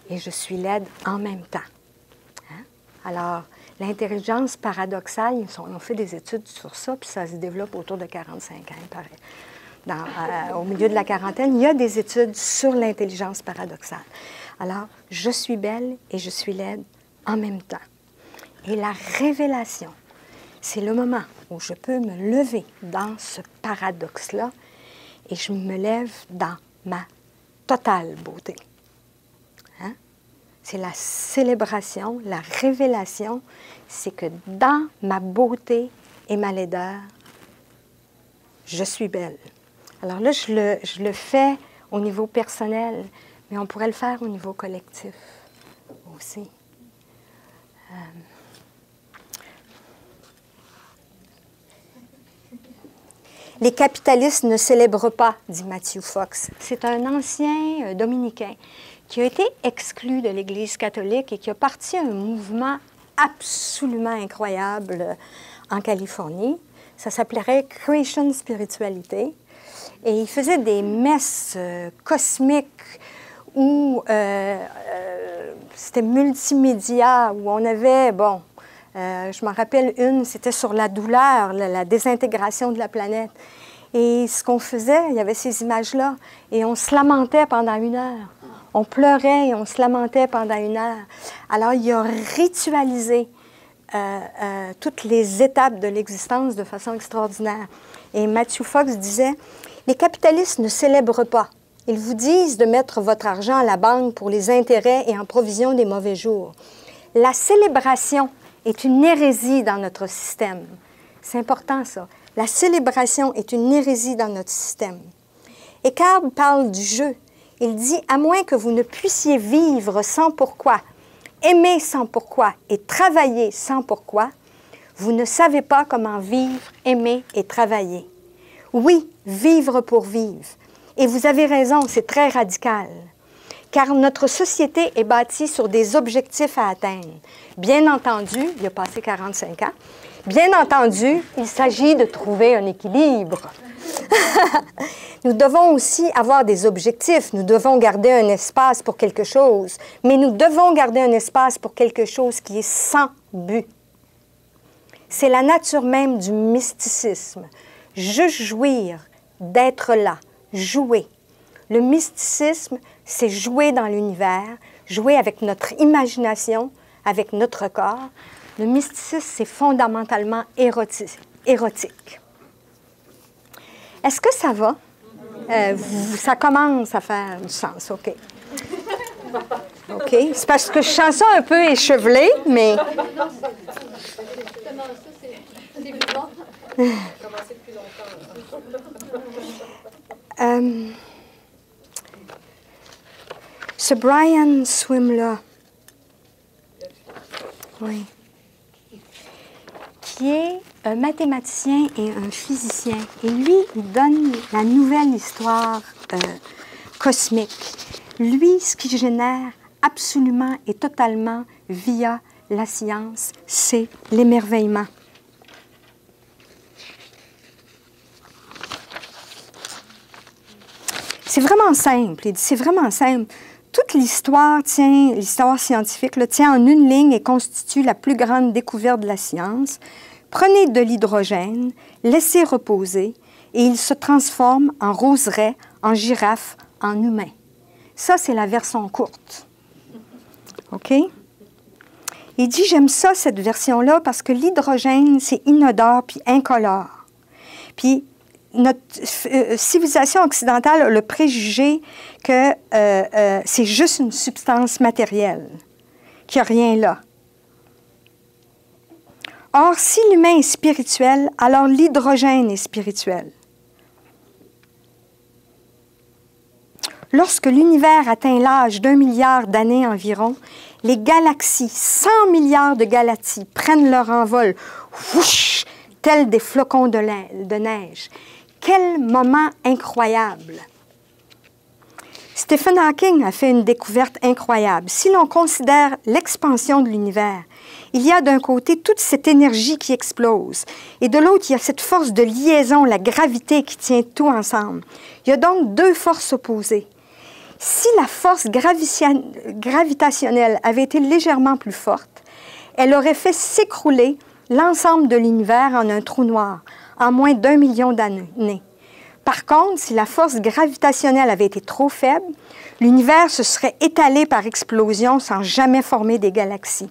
et je suis laide en même temps. Hein? Alors, l'intelligence paradoxale, ils ont fait des études sur ça, puis ça se développe autour de 45 ans, il paraît. Au milieu de la quarantaine, il y a des études sur l'intelligence paradoxale. Alors, je suis belle et je suis laide en même temps. Et la révélation, c'est le moment où je peux me lever dans ce paradoxe-là et je me lève dans ma totale beauté. Hein? C'est la célébration, la révélation, c'est que dans ma beauté et ma laideur, je suis belle. Alors là, je le fais au niveau personnel, mais on pourrait le faire au niveau collectif aussi. Les capitalistes ne célèbrent pas, dit Matthew Fox. C'est un ancien dominicain qui a été exclu de l'Église catholique et qui a parti un mouvement absolument incroyable en Californie. Ça s'appellerait Creation Spiritualité. Et il faisait des messes cosmiques où c'était multimédia, où on avait, je m'en rappelle une, c'était sur la douleur, la désintégration de la planète. Et ce qu'on faisait, il y avait ces images-là, et on se lamentait pendant 1 heure. On pleurait et on se lamentait pendant 1 heure. Alors, il a ritualisé toutes les étapes de l'existence de façon extraordinaire. Et Matthew Fox disait, « Les capitalistes ne célèbrent pas. Ils vous disent de mettre votre argent à la banque pour les intérêts et en provision des mauvais jours. La célébration est une hérésie dans notre système. » C'est important, ça. La célébration est une hérésie dans notre système. Et Karl parle du jeu. Il dit, à moins que vous ne puissiez vivre sans pourquoi, aimer sans pourquoi et travailler sans pourquoi, vous ne savez pas comment vivre, aimer et travailler. Oui, vivre pour vivre. Et vous avez raison, c'est très radical. Car notre société est bâtie sur des objectifs à atteindre. Bien entendu, il a passé 45 ans, Bien entendu, il s'agit de trouver un équilibre. Nous devons aussi avoir des objectifs. Nous devons garder un espace pour quelque chose. Mais nous devons garder un espace pour quelque chose qui est sans but. C'est la nature même du mysticisme. Juste jouir, d'être là, jouer. Le mysticisme, c'est jouer dans l'univers, jouer avec notre imagination, avec notre corps. Le mysticisme, c'est fondamentalement érotique. Est-ce que ça va? Ça commence à faire du sens, OK. OK. C'est parce que je sens ça un peu échevelé, mais... Ce Brian Swimme-là, oui, qui est un mathématicien et un physicien. Et lui, il donne la nouvelle histoire cosmique. Lui, ce qui génère absolument et totalement via la science, c'est l'émerveillement. C'est vraiment simple. Il dit, c'est vraiment simple. Toute l'histoire scientifique, tient en une ligne et constitue la plus grande découverte de la science. Prenez de l'hydrogène, laissez reposer, et il se transforme en roseraie, en girafe, en humain. Ça, c'est la version courte. OK? Il dit, j'aime ça, cette version-là, parce que l'hydrogène, c'est inodore puis incolore. Puis, notre civilisation occidentale a le préjugé que c'est juste une substance matérielle, qu'il n'y a rien là. Or, si l'humain est spirituel, alors l'hydrogène est spirituel. Lorsque l'univers atteint l'âge d'1 milliard d'années environ, les galaxies, 100 milliards de galaxies, prennent leur envol, whoosh, tels des flocons de neige. Quel moment incroyable! Stephen Hawking a fait une découverte incroyable. Si l'on considère l'expansion de l'univers, il y a d'un côté toute cette énergie qui explose, et de l'autre, il y a cette force de liaison, la gravité qui tient tout ensemble. Il y a donc deux forces opposées. Si la force gravitationnelle avait été légèrement plus forte, elle aurait fait s'écrouler l'ensemble de l'univers en un trou noir, en moins d'1 million d'années. Par contre, si la force gravitationnelle avait été trop faible, l'univers se serait étalé par explosion sans jamais former des galaxies.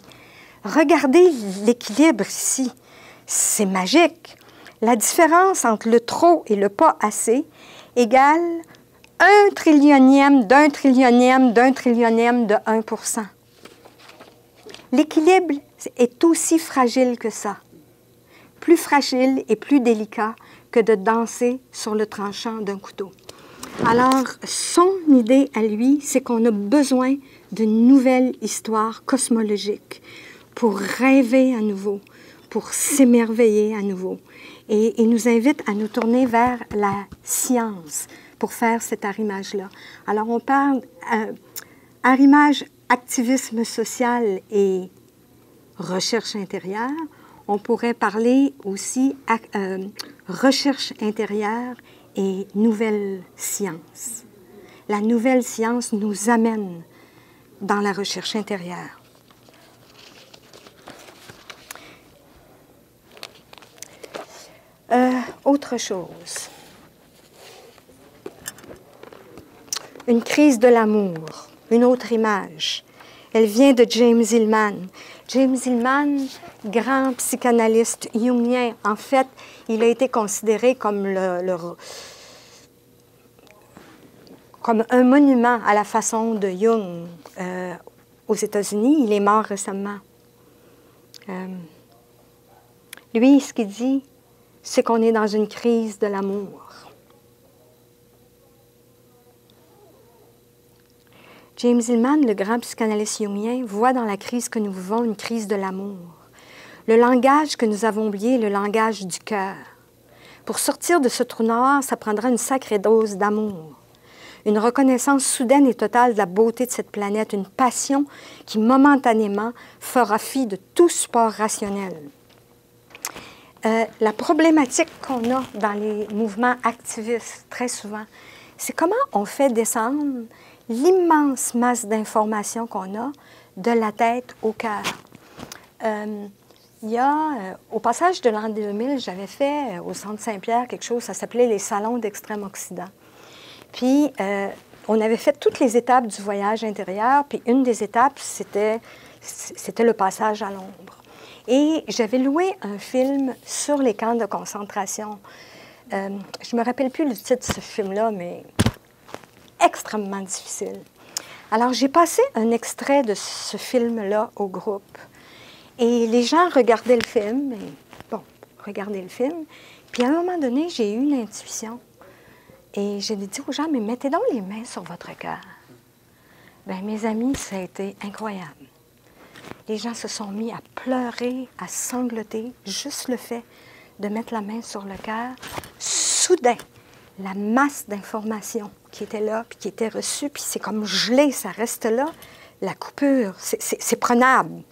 Regardez l'équilibre ici. C'est magique. La différence entre le trop et le pas assez égale 1 trillionième d'un trillionième d'un trillionième de 1%. L'équilibre est aussi fragile que ça. Plus fragile et plus délicat que de danser sur le tranchant d'un couteau. Alors, son idée à lui, c'est qu'on a besoin d'une nouvelle histoire cosmologique pour rêver à nouveau, pour s'émerveiller à nouveau. Et il nous invite à nous tourner vers la science pour faire cet arrimage-là. Alors, on parle arrimage, activisme social et recherche intérieure. On pourrait parler aussi recherche intérieure et nouvelle science. La nouvelle science nous amène dans la recherche intérieure. Autre chose. Une crise de l'amour, une autre image. Elle vient de James Hillman. James Hillman, grand psychanalyste jungien, en fait, il a été considéré comme comme un monument à la façon de Jung aux États-Unis. Il est mort récemment. Lui, ce qu'il dit, c'est qu'on est dans une crise de l'amour. James Hillman, le grand psychanalyste jungien, voit dans la crise que nous vivons une crise de l'amour. Le langage que nous avons oublié est le langage du cœur. Pour sortir de ce trou noir, ça prendra une sacrée dose d'amour. Une reconnaissance soudaine et totale de la beauté de cette planète, une passion qui, momentanément, fera fi de tout support rationnel. La problématique qu'on a dans les mouvements activistes, très souvent, c'est comment on fait descendre l'immense masse d'informations qu'on a de la tête au cœur. Il y a, au passage de l'an 2000, j'avais fait au Centre Saint-Pierre quelque chose, ça s'appelait les Salons d'Extrême-Occident. Puis, on avait fait toutes les étapes du voyage intérieur, puis une des étapes, c'était le passage à l'ombre. Et j'avais loué un film sur les camps de concentration. Je ne me rappelle plus le titre de ce film-là, mais extrêmement difficile. Alors, j'ai passé un extrait de ce film-là au groupe. Et les gens regardaient le film, et, bon, regardaient le film. Puis à un moment donné, j'ai eu une intuition. Et je l'ai dit aux gens, mais mettez donc les mains sur votre cœur. Bien, mes amis, ça a été incroyable. Les gens se sont mis à pleurer, à sangloter, juste le fait de mettre la main sur le cœur. Soudain, la masse d'informations qui était là, puis qui était reçue, puis c'est comme gelé, ça reste là. La coupure, c'est prenable.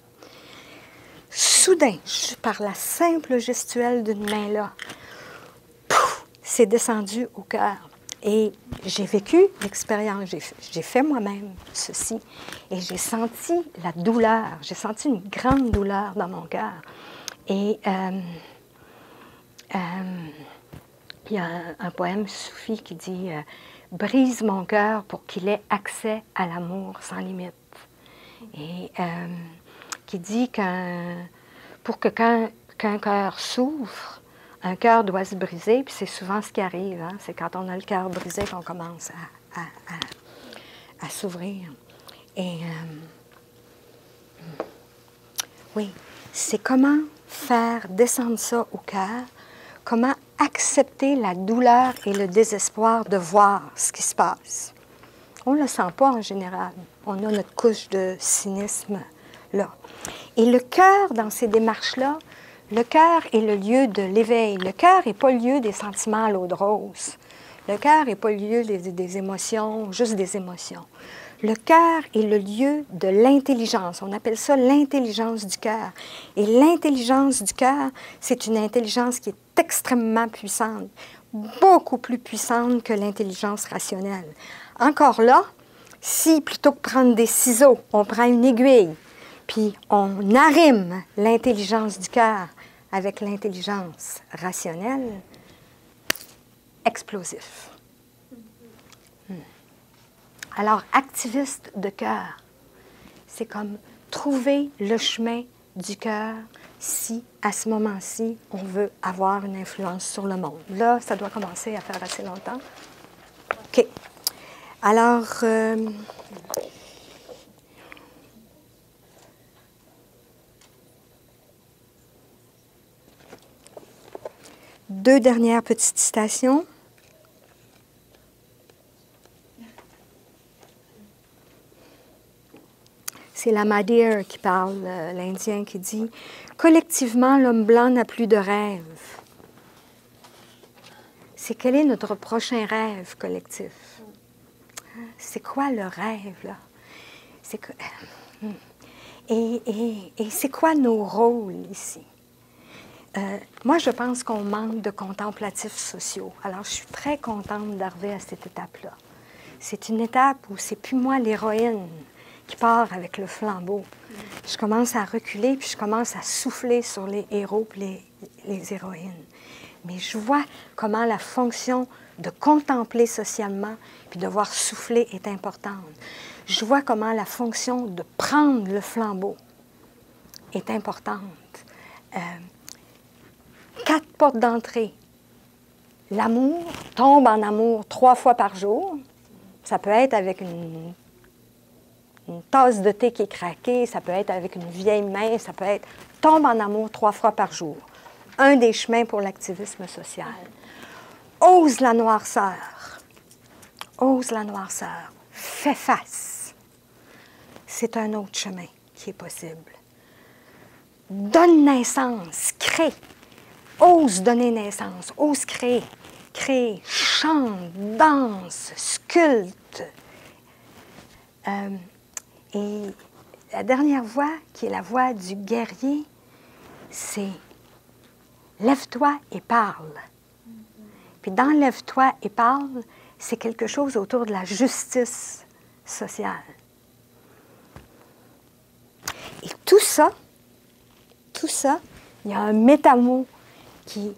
Soudain, par la simple gestuelle d'une main-là, c'est descendu au cœur. Et j'ai vécu l'expérience, j'ai fait moi-même ceci, et j'ai senti la douleur, j'ai senti une grande douleur dans mon cœur. Et il y a un poème soufi qui dit « Brise mon cœur pour qu'il ait accès à l'amour sans limite ». Et qui dit pour qu'un cœur s'ouvre, un cœur doit se briser, puis c'est souvent ce qui arrive. Hein? C'est quand on a le cœur brisé qu'on commence à s'ouvrir. Et oui, c'est comment faire descendre ça au cœur, comment accepter la douleur et le désespoir de voir ce qui se passe. On ne le sent pas en général. On a notre couche de cynisme là. Et le cœur, dans ces démarches-là, le cœur est le lieu de l'éveil. Le cœur n'est pas le lieu des sentiments à l'eau de rose. Le cœur n'est pas le lieu des émotions, juste des émotions. Le cœur est le lieu de l'intelligence. On appelle ça l'intelligence du cœur. Et l'intelligence du cœur, c'est une intelligence qui est extrêmement puissante, beaucoup plus puissante que l'intelligence rationnelle. Encore là, si plutôt que prendre des ciseaux, on prend une aiguille, puis on arrime l'intelligence du cœur avec l'intelligence rationnelle, explosif. Alors, activiste de cœur, c'est comme trouver le chemin du cœur si, à ce moment-ci, on veut avoir une influence sur le monde. Là, ça doit commencer à faire assez longtemps. OK. Alors, deux dernières petites citations. C'est la Madir qui parle, l'Indien, qui dit « Collectivement, l'homme blanc n'a plus de rêve. » C'est quel est notre prochain rêve collectif? C'est quoi le rêve, là? C'est que... Et c'est quoi nos rôles ici? Moi, je pense qu'on manque de contemplatifs sociaux. Alors, je suis très contente d'arriver à cette étape-là. C'est une étape où c'est plus moi l'héroïne qui part avec le flambeau. Je commence à reculer, puis je commence à souffler sur les héros et les héroïnes. Mais je vois comment la fonction de contempler socialement puis de voir souffler est importante. Je vois comment la fonction de prendre le flambeau est importante. 4 portes d'entrée. L'amour, tombe en amour 3 fois par jour. Ça peut être avec une tasse de thé qui est craquée, ça peut être avec une vieille main, ça peut être tombe en amour 3 fois par jour. Un des chemins pour l'activisme social. Ose la noirceur. Ose la noirceur. Fais face. C'est un autre chemin qui est possible. Donne naissance, crée. Ose donner naissance, ose créer. Crée, chante, danse, sculpte. Et la dernière voix, qui est la voix du guerrier, c'est lève-toi et parle. Puis dans lève-toi et parle, c'est quelque chose autour de la justice sociale. Et tout ça, il y a un métamot qui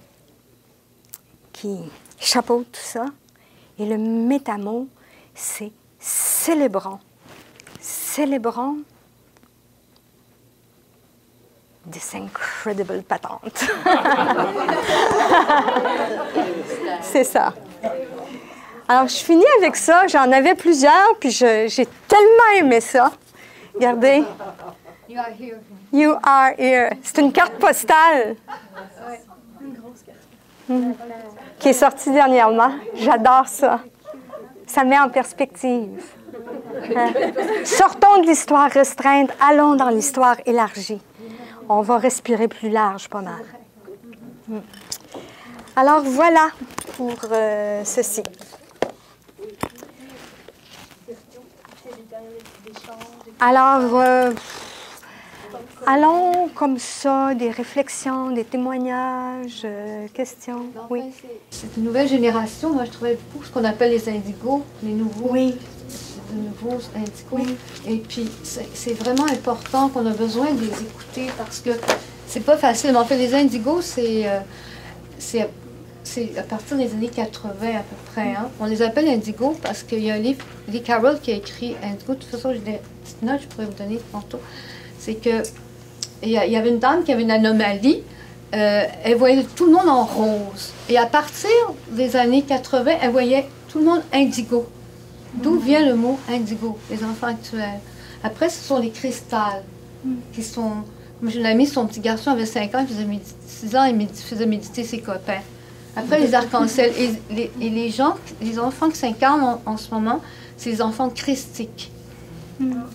chapeaute tout ça. Et le métamot, c'est célébrons. Célébrons this incredible patente. C'est ça. Alors, je finis avec ça. J'en avais plusieurs, puis j'ai tellement aimé ça. Regardez. You are here. You are here. C'est une carte postale. Qui est sortie dernièrement. J'adore ça. Ça met en perspective. Sortons de l'histoire restreinte, allons dans l'histoire élargie. On va respirer plus large, pas mal. Alors voilà pour ceci. Alors, allons comme ça, des réflexions, des témoignages, questions. Oui. C'est une nouvelle génération. Moi, je trouvais beaucoup ce qu'on appelle les indigos, les nouveaux. Oui. De nouveaux indigos. Et puis, c'est vraiment important qu'on a besoin de les écouter parce que c'est pas facile. Mais en fait, les indigos, c'est à partir des années 80 à peu près. Hein. On les appelle indigos parce qu'il y a un livre, Lee Carroll, qui a écrit Indigo. De toute façon, j'ai des petites notes, je pourrais vous donner tantôt. C'est que il y avait une dame qui avait une anomalie. Elle voyait tout le monde en rose. Et à partir des années 80, elle voyait tout le monde indigo. D'où vient le mot indigo, les enfants actuels. Après, ce sont les cristals qui sont... Moi, j'ai une amie, son petit garçon avait 5 ans, il faisait 6 ans, il faisait méditer ses copains. Après, les arcs-en-ciel. Et les gens, les enfants qui s'incarnent en ce moment, c'est les enfants christiques.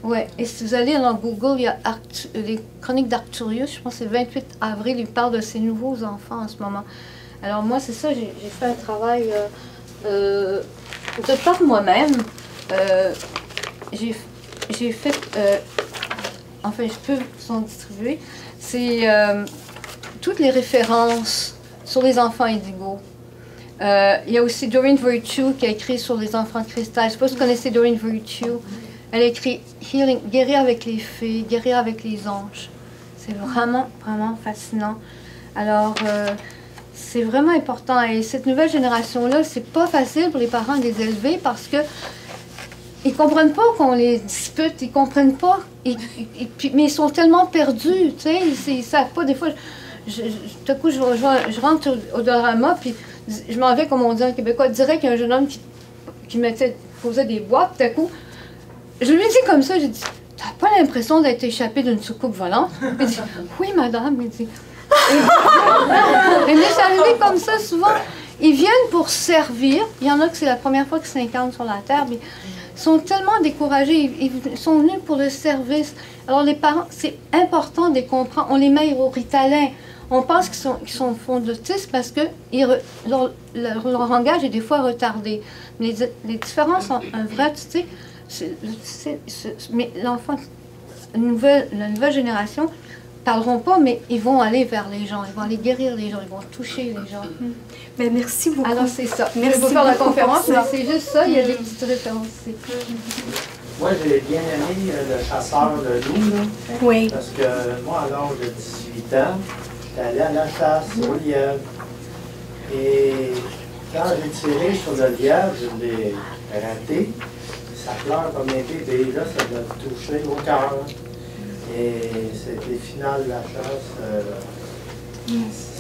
Ouais. Et si vous allez dans Google, il y a les chroniques d'Arcturius, je pense que c'est le 28 avril, il parle de ces nouveaux enfants en ce moment. Alors moi, c'est ça, j'ai fait un travail de par moi-même. J'ai fait, enfin je peux vous en distribuer, c'est toutes les références sur les enfants indigos. Il y a aussi Doreen Virtue qui a écrit sur les enfants cristal. Je ne sais pas si vous connaissez Doreen Virtue. Elle a écrit Healing, guérir avec les fées, guérir avec les anges. C'est vraiment, vraiment fascinant. Alors, c'est vraiment important. Et cette nouvelle génération-là, c'est pas facile pour les parents de les élever parce que ils comprennent pas qu'on les dispute, ils comprennent pas. Mais ils sont tellement perdus, tu sais, ils savent pas. Des fois, tout à coup, je rentre au Dollarama, puis je m'en vais, comme on dit en québécois, direct, il y a un jeune homme qui posait des boîtes, tout à coup. Je lui ai dit comme ça, j'ai dit, t'as pas l'impression d'être échappé d'une soucoupe volante? Il dit, oui, madame. Il dit. Et mais c'est arrivé comme ça souvent. Ils viennent pour servir. Il y en a que c'est la première fois qu'ils s'incarnent sur la terre, mais ils sont tellement découragés. Ils sont venus pour le service. Alors les parents, c'est important de les comprendre. On les met au Ritalin. On pense qu'ils sont fond d'autisme parce que leur langage est des fois retardé. Mais les différences sont un vrai, tu sais. Mais l'enfant, la nouvelle génération, parleront pas, mais ils vont aller vers les gens, ils vont aller guérir les gens, ils vont toucher les gens. Mais merci beaucoup. Alors c'est ça. Merci Je vais faire la beaucoup conférence, pour mais ça. c'est juste ça, il y a des petites références. Moi, j'ai bien aimé le chasseur de loups, là, Oui. parce que moi, à l'âge de 18 ans, j'étais allé à la chasse au lièvre. Et quand j'ai tiré sur le lièvre, je l'ai raté. Ça pleure comme un bébé, là, ça m'a touché au cœur. Et c'était le final de la chasse.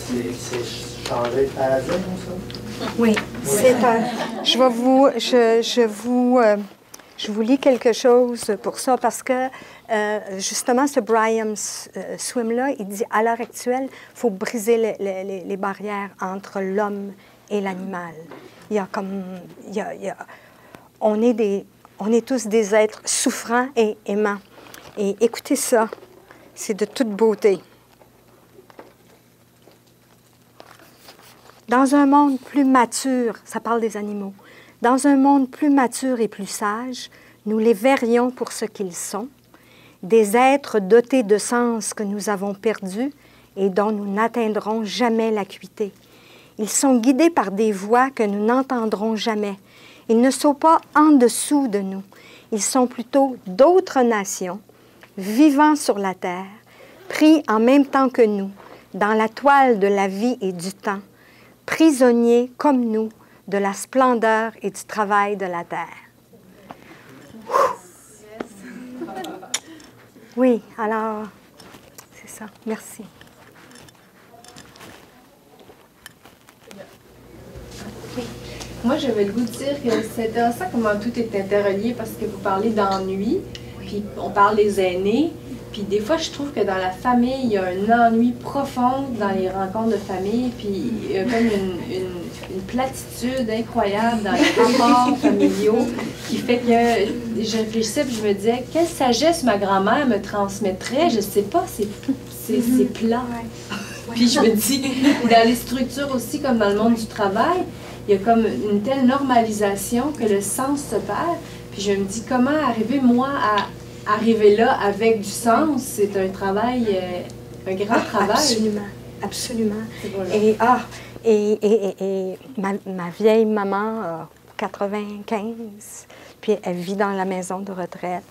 C'est changer de paradigme, ça? Oui, c'est un... Je vous lis quelque chose pour ça parce que, justement, ce Brian Swim-là, il dit, à l'heure actuelle, il faut briser les barrières entre l'homme et l'animal. Il y a comme... on est tous des êtres souffrants et aimants. Et écoutez ça, c'est de toute beauté. Dans un monde plus mature, ça parle des animaux, dans un monde plus mature et plus sage, nous les verrions pour ce qu'ils sont, des êtres dotés de sens que nous avons perdus et dont nous n'atteindrons jamais l'acuité. Ils sont guidés par des voix que nous n'entendrons jamais. Ils ne sont pas en dessous de nous. Ils sont plutôt d'autres nations, vivant sur la terre, pris en même temps que nous, dans la toile de la vie et du temps, prisonniers comme nous de la splendeur et du travail de la terre. Oui, alors, c'est ça. Merci. Moi, j'avais le goût de dire que c'est intéressant comment tout est interrelié parce que vous parlez d'ennui, puis on parle des aînés, puis des fois, je trouve que dans la famille, il y a un ennui profond dans les rencontres de famille, puis il y a comme une platitude incroyable dans les rapports familiaux qui fait que je réfléchissais puis je me disais, quelle sagesse ma grand-mère me transmettrait, je sais pas, c'est plat. Puis je me dis, dans les structures aussi, comme dans le monde du travail, il y a comme une telle normalisation que le sens se perd. Puis je me dis, comment arriver, moi, à arriver là avec du sens? C'est un travail, un grand travail. Absolument, absolument. Voilà. Et ma vieille maman a 95, puis elle vit dans la maison de retraite.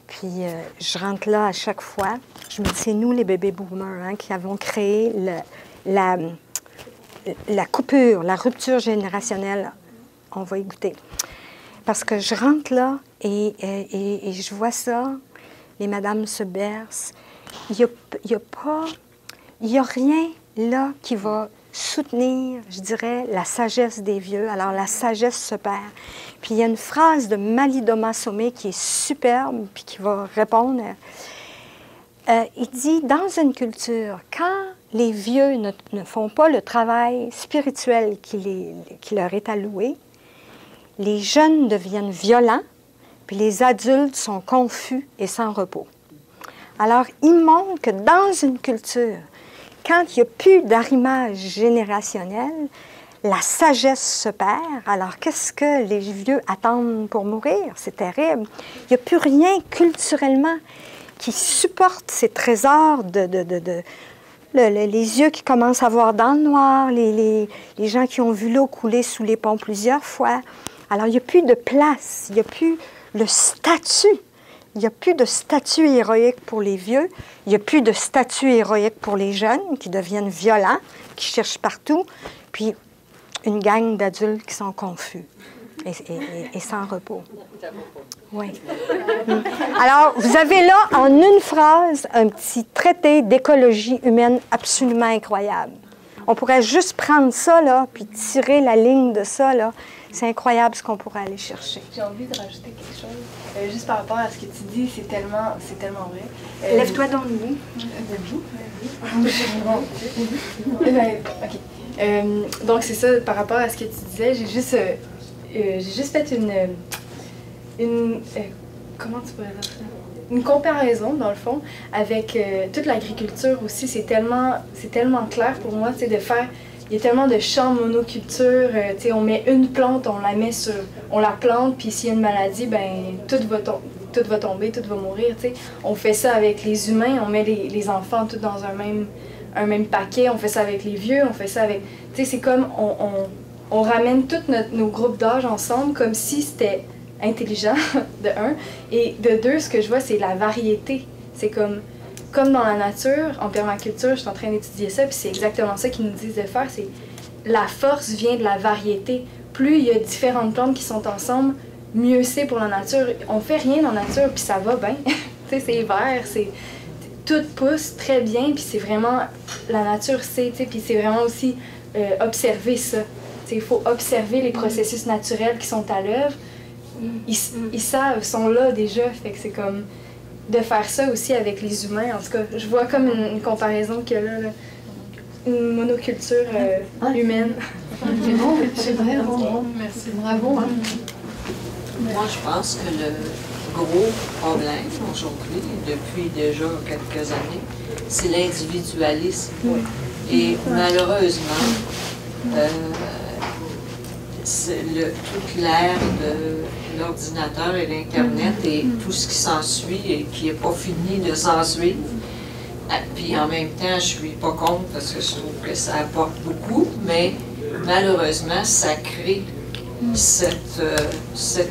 Puis je rentre là à chaque fois. Je me dis, c'est nous, les bébés boomers, hein, qui avons créé la coupure, la rupture générationnelle. On va y goûter. Parce que je rentre là et je vois ça, les madames se bercent. Il n'y a rien là qui va soutenir, je dirais, la sagesse des vieux. Alors, la sagesse se perd. Puis, il y a une phrase de Malidoma Somé qui est superbe, puis qui va répondre. Il dit, dans une culture, quand les vieux ne font pas le travail spirituel qui leur est alloué, les jeunes deviennent violents, puis les adultes sont confus et sans repos. Alors, il montre que dans une culture, quand il n'y a plus d'arrimage générationnel, la sagesse se perd. Alors, qu'est-ce que les vieux attendent pour mourir? C'est terrible. Il n'y a plus rien culturellement qui supporte ces trésors les yeux qui commencent à voir dans le noir, les gens qui ont vu l'eau couler sous les ponts plusieurs fois. Alors, il n'y a plus de place, il n'y a plus le statut. Il n'y a plus de statut héroïque pour les vieux, il n'y a plus de statut héroïque pour les jeunes qui deviennent violents, qui cherchent partout, puis une gang d'adultes qui sont confus et sans repos. Oui. Alors, vous avez là, en une phrase, un petit traité d'écologie humaine absolument incroyable. On pourrait juste prendre ça, là, puis tirer la ligne de ça, là. C'est incroyable ce qu'on pourrait aller chercher. J'ai envie de rajouter quelque chose. Juste par rapport à ce que tu dis, c'est tellement vrai. Lève-toi dans le nez. OK. Donc, c'est ça, par rapport à ce que tu disais, j'ai juste fait comment tu pourrais dire ça? Une comparaison, dans le fond, avec toute l'agriculture aussi. C'est tellement clair pour moi, tu sais, de faire... Il y a tellement de champs de monoculture, tu sais, on met une plante, on la plante, puis s'il y a une maladie, ben tout va tomber, tout va mourir, tu sais. On fait ça avec les humains, on met les enfants tous dans un même paquet, on fait ça avec les vieux, on fait ça avec... Tu sais, c'est comme on ramène tous nos groupes d'âge ensemble comme si c'était intelligent, de un, et de deux, ce que je vois, c'est la variété. C'est comme dans la nature, en permaculture, je suis en train d'étudier ça, puis c'est exactement ça qu'ils nous disent de faire, c'est la force vient de la variété. Plus il y a différentes plantes qui sont ensemble, mieux c'est pour la nature. On fait rien dans la nature, puis ça va bien. Tu sais, c'est vert, tout pousse très bien, puis c'est vraiment, la nature sait, tu sais, puis c'est vraiment aussi observer ça. Tu sais, il faut observer les processus naturels qui sont à l'œuvre. Ils savent, sont là déjà, fait que c'est comme... de faire ça aussi avec les humains. En tout cas, je vois comme une comparaison qu'il y a là, une monoculture humaine. C'est bon, c'est vraiment bon. Merci. Bravo. Hein. Moi, je pense que le gros problème aujourd'hui, depuis déjà quelques années, c'est l'individualisme. Oui. Et malheureusement, toute l'ère de l'ordinateur et l'Internet et tout ce qui s'ensuit et qui n'est pas fini de s'ensuivre Puis en même temps, je suis pas contre parce que je trouve que ça apporte beaucoup, mais malheureusement, ça crée cet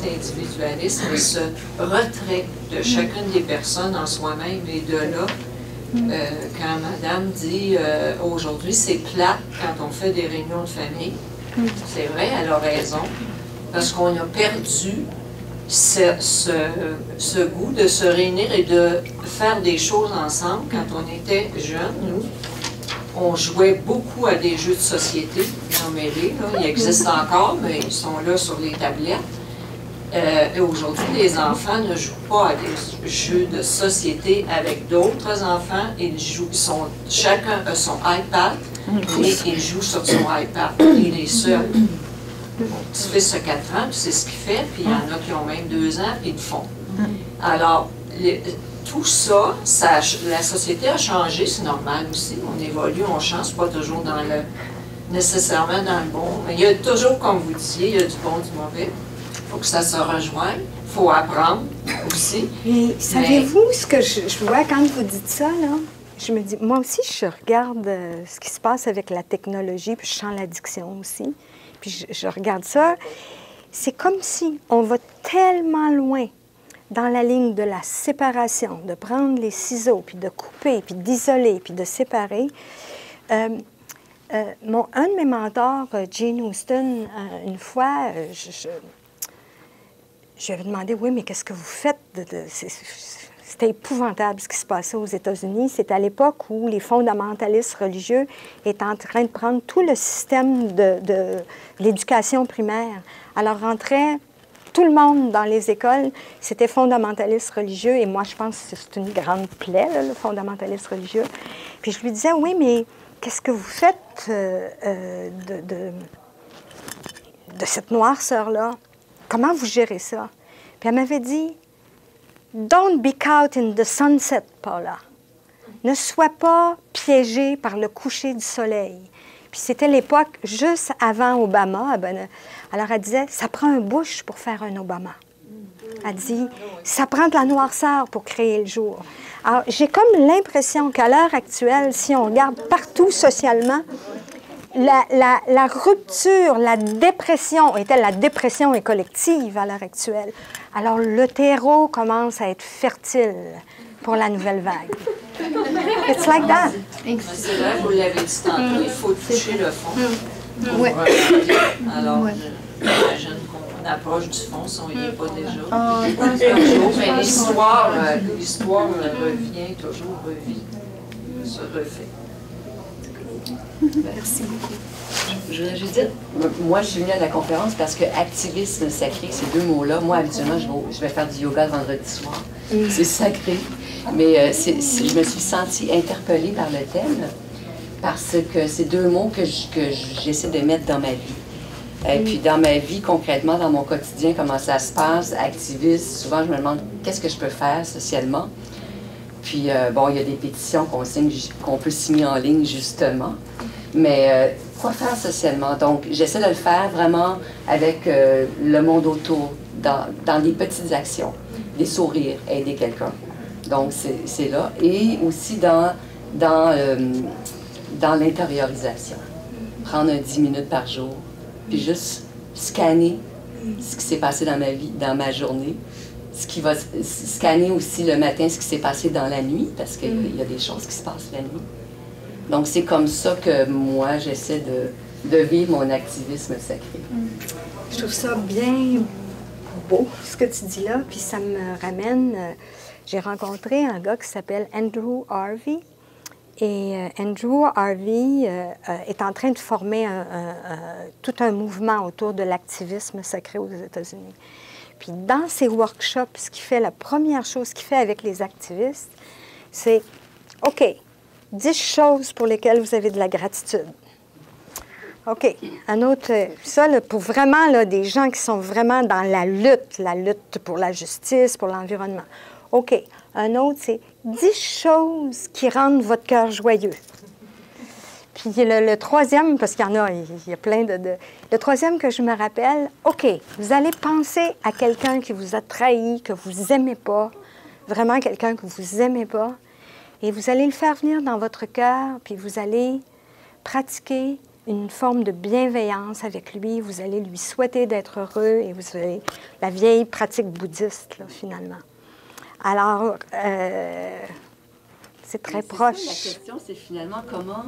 individualisme et ce retrait de chacune des personnes en soi-même. Et de là, quand Madame dit aujourd'hui c'est plate quand on fait des réunions de famille, c'est vrai, elle a raison, parce qu'on a perdu ce goût de se réunir et de faire des choses ensemble. Quand on était jeunes, nous, on jouait beaucoup à des jeux de société, nommez-les, ils existent encore, mais ils sont là sur les tablettes. Et aujourd'hui, les enfants ne jouent pas à des jeux de société avec d'autres enfants. Chacun a son iPad et il joue sur son iPad. Il est seul. Mon petit-fils a 4 ans, puis c'est ce qu'il fait, puis il y en a qui ont même 2 ans, puis ils le font. Alors, tout ça, la société a changé, c'est normal aussi. On évolue, on change, pas toujours nécessairement dans le bon. Mais il y a toujours, comme vous disiez, il y a du bon, du mauvais. Il faut que ça se rejoigne. Il faut apprendre aussi. Mais savez-vous ce que je vois quand vous dites ça, là? Je me dis, moi aussi, je regarde ce qui se passe avec la technologie, puis je sens l'addiction aussi. Puis je regarde ça. C'est comme si on va tellement loin dans la ligne de la séparation, de prendre les ciseaux, puis de couper, puis d'isoler, puis de séparer. Un de mes mentors, Jane Houston, une fois, je lui avais demandé, oui, mais qu'est-ce que vous faites? C'était épouvantable ce qui se passait aux États-Unis. C'était à l'époque où les fondamentalistes religieux étaient en train de prendre tout le système de l'éducation primaire. Alors, rentrait tout le monde dans les écoles, c'était fondamentalistes religieux, et moi, je pense que c'est une grande plaie, là, le fondamentalisme religieux. Puis je lui disais, oui, mais qu'est-ce que vous faites de cette noirceur-là? Comment vous gérez ça? Puis elle m'avait dit, don't be caught in the sunset, Paula. Ne sois pas piégée par le coucher du soleil. Puis c'était l'époque juste avant Obama. Alors elle disait, ça prend un Bush pour faire un Obama. Elle dit, ça prend de la noirceur pour créer le jour. Alors j'ai comme l'impression qu'à l'heure actuelle, si on regarde partout socialement, la rupture, la dépression, la dépression est collective à l'heure actuelle. Alors le terreau commence à être fertile pour la nouvelle vague. It's like that. C'est vrai, vous l'avez dit tantôt, il faut toucher le fond. Oui. Alors, j'imagine qu'on approche du fond si on n'y est pas déjà. Mais l'histoire revient, toujours revit, se refait. Merci beaucoup. Je voudrais juste dire, moi, je suis venue à la conférence parce que activisme sacré, ces deux mots-là, moi, habituellement, je vais faire du yoga le vendredi soir. C'est sacré. Mais je me suis sentie interpellée par le thème parce que c'est deux mots que j'essaie de mettre dans ma vie. Et puis, dans ma vie, concrètement, dans mon quotidien, comment ça se passe, activiste, souvent, je me demande qu'est-ce que je peux faire socialement. Puis, bon, il y a des pétitions qu'on peut signer en ligne, justement. Mais quoi faire socialement? Donc, j'essaie de le faire vraiment avec le monde autour, dans des petites actions, des sourires, aider quelqu'un. Donc, c'est là. Et aussi dans l'intériorisation. Prendre 10 minutes par jour, puis juste scanner ce qui s'est passé dans ma vie, dans ma journée. Ce qui va scanner aussi le matin ce qui s'est passé dans la nuit, parce qu'il y a des choses qui se passent la nuit. Donc, c'est comme ça que moi, j'essaie de vivre mon activisme sacré. Je trouve ça bien beau, ce que tu dis là, puis ça me ramène... j'ai rencontré un gars qui s'appelle Andrew Harvey, et Andrew Harvey est en train de former tout un mouvement autour de l'activisme sacré aux États-Unis. Puis dans ces workshops, la première chose qu'il fait avec les activistes, c'est « OK, 10 choses pour lesquelles vous avez de la gratitude. » OK, un autre, ça, là, pour vraiment là, des gens qui sont vraiment dans la lutte pour la justice, pour l'environnement. OK, un autre, c'est 10 choses qui rendent votre cœur joyeux. Puis le troisième, parce qu'il y a plein de... Le troisième que je me rappelle, OK, vous allez penser à quelqu'un qui vous a trahi, que vous n'aimez pas, vraiment quelqu'un que vous n'aimez pas, Et vous allez le faire venir dans votre cœur, puis vous allez pratiquer une forme de bienveillance avec lui. Vous allez lui souhaiter d'être heureux et vous allez... La vieille pratique bouddhiste, là, finalement. Alors, c'est très proche. Ça, la question, c'est finalement comment,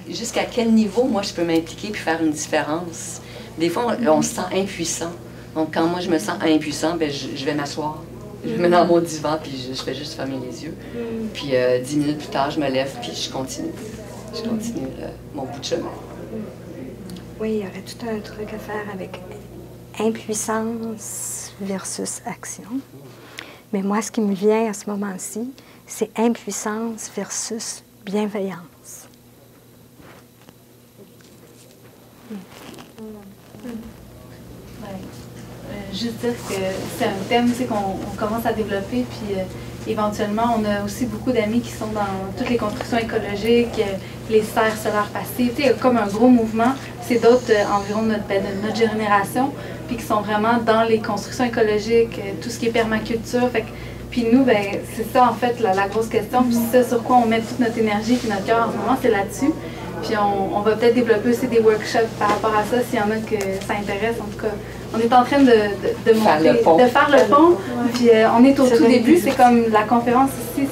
jusqu'à quel niveau, moi, je peux m'impliquer puis faire une différence. Des fois, on se sent impuissant. Donc, quand moi, je me sens impuissant, bien, je vais m'asseoir. Je me mets dans mon divan, puis je fais juste fermer les yeux. Puis 10 minutes plus tard, je me lève, puis je continue. Je continue mon bout de chemin. Oui, il y aurait tout un truc à faire avec impuissance versus action. Mais moi, ce qui me vient à ce moment-ci, c'est impuissance versus bienveillance. Juste dire que c'est un thème qu'on commence à développer, puis éventuellement, on a aussi beaucoup d'amis qui sont dans toutes les constructions écologiques, les serres solaires passives, comme un gros mouvement. C'est d'autres environ de notre génération, puis qui sont vraiment dans les constructions écologiques, tout ce qui est permaculture. Puis nous, ben, c'est ça en fait la grosse question, puis c'est ça sur quoi on met toute notre énergie et notre cœur en ce moment, c'est là-dessus. Puis on va peut-être développer aussi des workshops par rapport à ça, s'il y en a que ça intéresse. En tout cas, on est en train de faire le pont. Puis on est au tout début, c'est comme la conférence ici,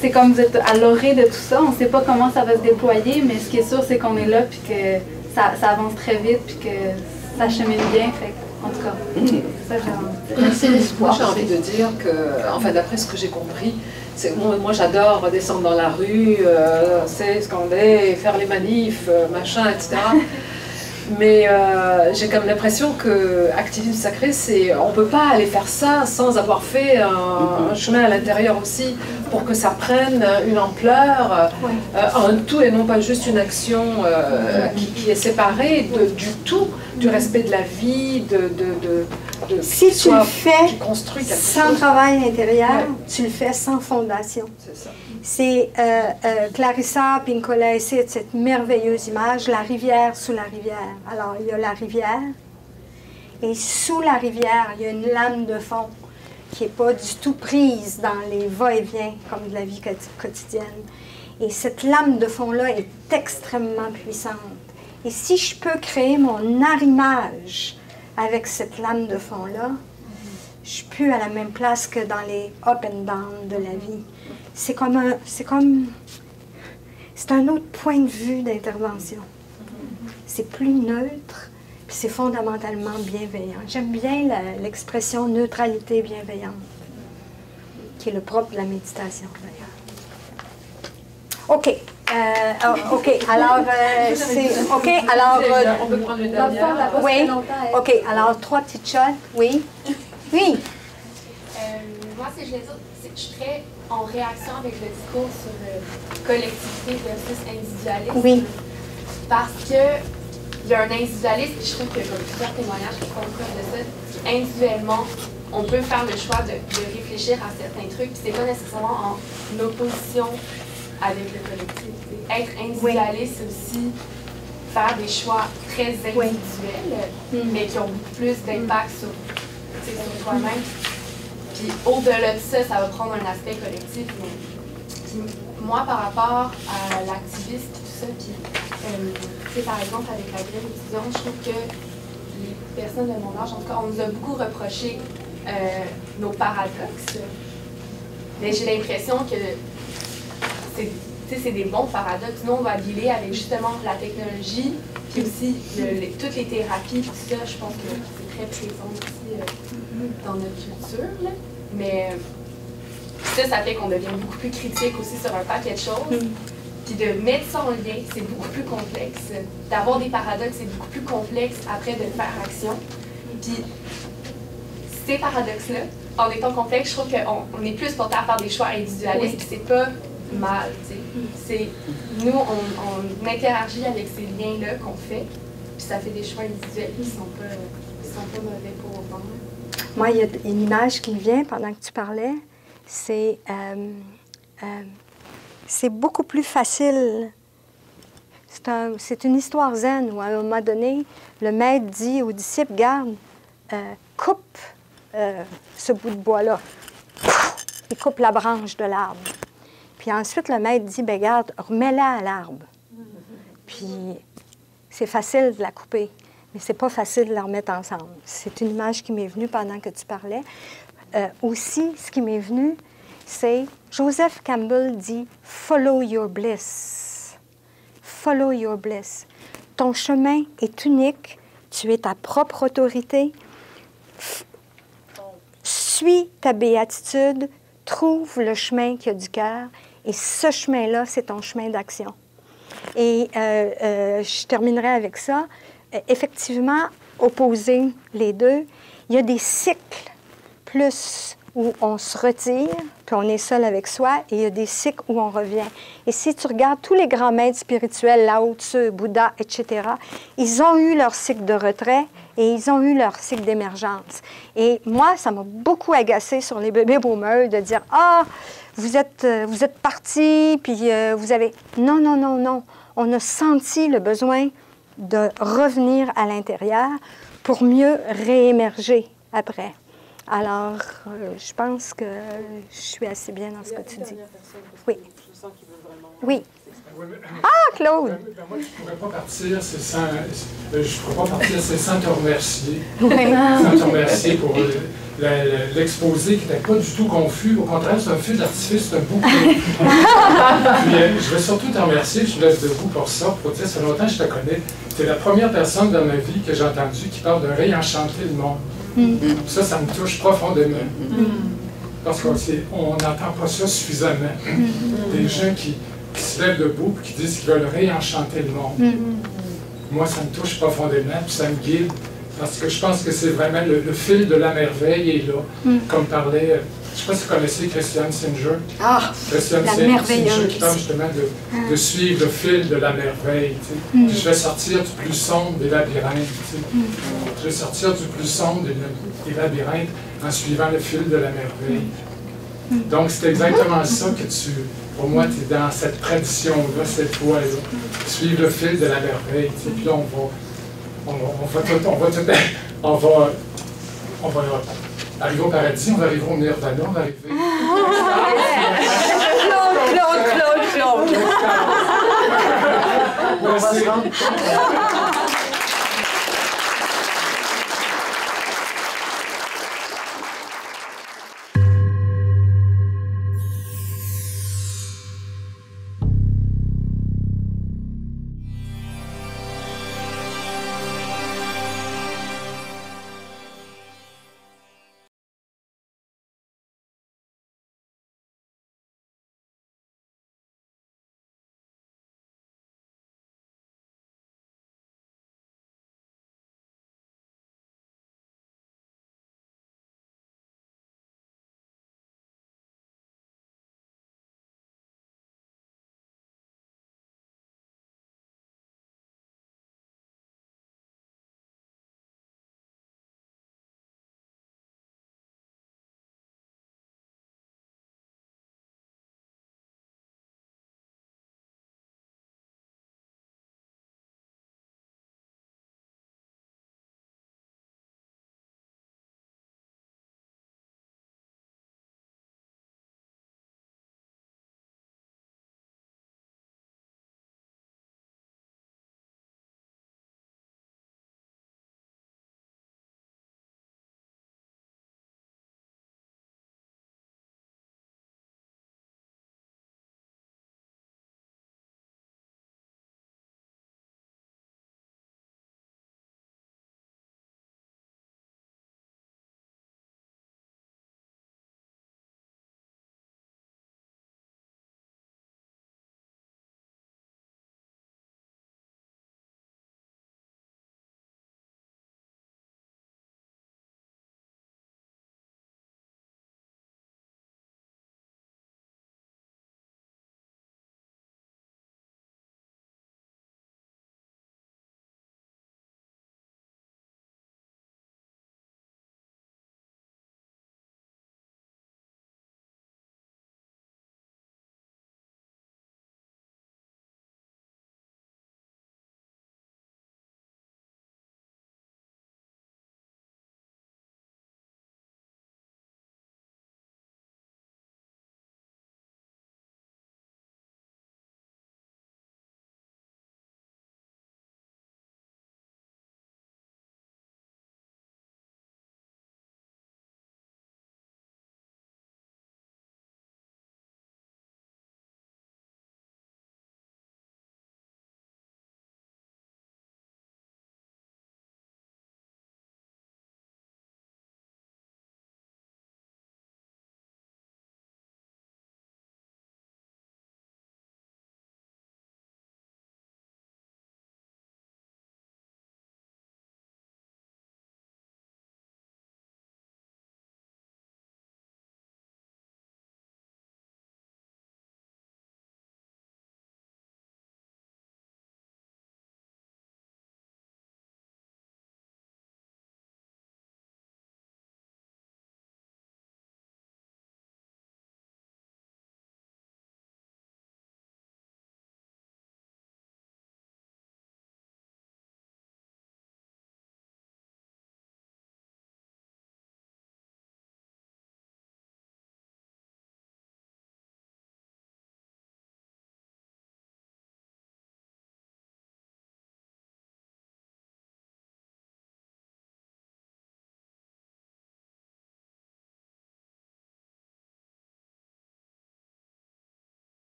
c'est comme vous êtes à l'orée de tout ça. On ne sait pas comment ça va se déployer, mais ce qui est sûr, c'est qu'on est là, puis que ça avance très vite, puis que ça chemine bien. Fait, en tout cas, ça j'ai envie de dire. C'est l'espoir. Moi, j'ai envie de dire que, enfin, d'après ce que j'ai compris, moi j'adore descendre dans la rue, scander, faire les manifs, machin, etc. Mais j'ai comme l'impression que activisme sacré, on ne peut pas aller faire ça sans avoir fait un chemin à l'intérieur aussi pour que ça prenne une ampleur, un tout et non pas juste une action qui est séparée du tout, du respect de la vie, si tu le fais sans travail intérieur, tu le fais sans fondation. C'est ça. C'est Clarissa Pinkola essaie de cette merveilleuse image, la rivière sous la rivière. Alors, il y a la rivière, et sous la rivière, il y a une lame de fond qui n'est pas du tout prise dans les va-et-vient comme de la vie quotidienne. Et cette lame de fond-là est extrêmement puissante. Et si je peux créer mon arrimage avec cette lame de fond-là, je suis plus à la même place que dans les up and down de la vie. C'est un autre point de vue d'intervention. C'est plus neutre, puis c'est fondamentalement bienveillant. J'aime bien l'expression neutralité bienveillante, qui est le propre de la méditation d'ailleurs. OK. On peut prendre une dernière. Oui. OK, alors 3 petites shots. Oui. Oui. Moi, ce que je voulais dire, c'est que je suis très en réaction avec le discours sur collectivité versus individualisme. Oui. Parce que il y a un individualisme, et je trouve que comme plusieurs témoignages qui concordent de ça, individuellement, on peut faire le choix de réfléchir à certains trucs, puis c'est pas nécessairement en opposition avec le collectif. Être individualiste, c'est aussi faire des choix très individuels, mais qui ont beaucoup plus d'impact sur toi-même. Puis au-delà de ça, ça va prendre un aspect collectif. Puis moi, par rapport à l'activisme et tout ça, puis par exemple avec la grève étudiante, je trouve que les personnes de mon âge, en tout cas, on nous a beaucoup reproché nos paradoxes. Mais j'ai l'impression que c'est des bons paradoxes. Nous, on va dealer avec justement la technologie, puis aussi toutes les thérapies, tout ça, je pense que c'est très présent aussi dans notre culture. Là. Mais ça fait qu'on devient beaucoup plus critique aussi sur un paquet de choses. Puis de mettre ça en lien, c'est beaucoup plus complexe. D'avoir des paradoxes, c'est beaucoup plus complexe après de faire action. Puis ces paradoxes-là, en étant complexes, je trouve qu'on est plus porté à faire des choix individualistes, puis c'est pas mal, c'est nous, on interagit avec ces liens-là qu'on fait, puis ça fait des choix individuels qui sont pas mauvais pour autant. Moi, il y a une image qui me vient pendant que tu parlais, c'est beaucoup plus facile. C'est une histoire zen où, à un moment donné, le maître dit aux disciples, garde, coupe ce bout de bois-là. Il coupe la branche de l'arbre. Puis ensuite, le maître dit, bien, regarde, remets-la à l'arbre. Puis c'est facile de la couper, mais c'est pas facile de la remettre ensemble. C'est une image qui m'est venue pendant que tu parlais. Aussi, ce qui m'est venu, c'est Joseph Campbell dit « Follow your bliss ». Follow your bliss. Ton chemin est unique, tu es ta propre autorité. Suis ta béatitude, trouve le chemin qui a du cœur, et ce chemin-là, c'est ton chemin d'action. Et je terminerai avec ça. Effectivement, opposer les deux, il y a des cycles plus où on se retire, puis on est seul avec soi, et il y a des cycles où on revient. Et si tu regardes tous les grands maîtres spirituels, Lao Tzu, Bouddha, etc., ils ont eu leur cycle de retrait et ils ont eu leur cycle d'émergence. Et moi, ça m'a beaucoup agacé sur les bébés boomers de dire « Ah, vous êtes partis, puis vous avez... » Non, non, non, non. On a senti le besoin de revenir à l'intérieur pour mieux réémerger après. Alors, je pense que je suis assez bien dans ce que tu dis. Oui. Je sens qu'il veut vraiment... Oui. Ah, Claude! Moi, je ne pourrais pas partir, c'est sans te remercier. Oui. Sans te remercier pour l'exposé qui n'était pas du tout confus. Au contraire, c'est un feu d'artifice, c'est un bouquet. Puis, je veux surtout te remercier, je me laisse debout pour ça, pour dire, ça fait longtemps que je te connais. Tu es la première personne dans ma vie que j'ai entendue qui parle de réenchanter le monde. Ça me touche profondément. Parce qu'on n'entend pas ça suffisamment. Des gens qui se lèvent debout et qui disent qu'ils veulent réenchanter le monde. Moi, ça me touche profondément, puis ça me guide. Parce que je pense que c'est vraiment le fil de la merveille est là. Comme parlait, je ne sais pas si vous connaissez Christiane Singer. Ah, Christiane Singer qui parle justement de suivre le fil de la merveille. Puis je vais sortir du plus sombre des labyrinthes. Je vais sortir du plus sombre des labyrinthes en suivant le fil de la merveille. Donc, c'est exactement ça que pour moi, tu es dans cette tradition-là, cette foi-là. Suivre le fil de la merveille. Puis là, on va arriver au paradis, on va arriver au nirvana, on va arriver... Claude. On va se rendre compte.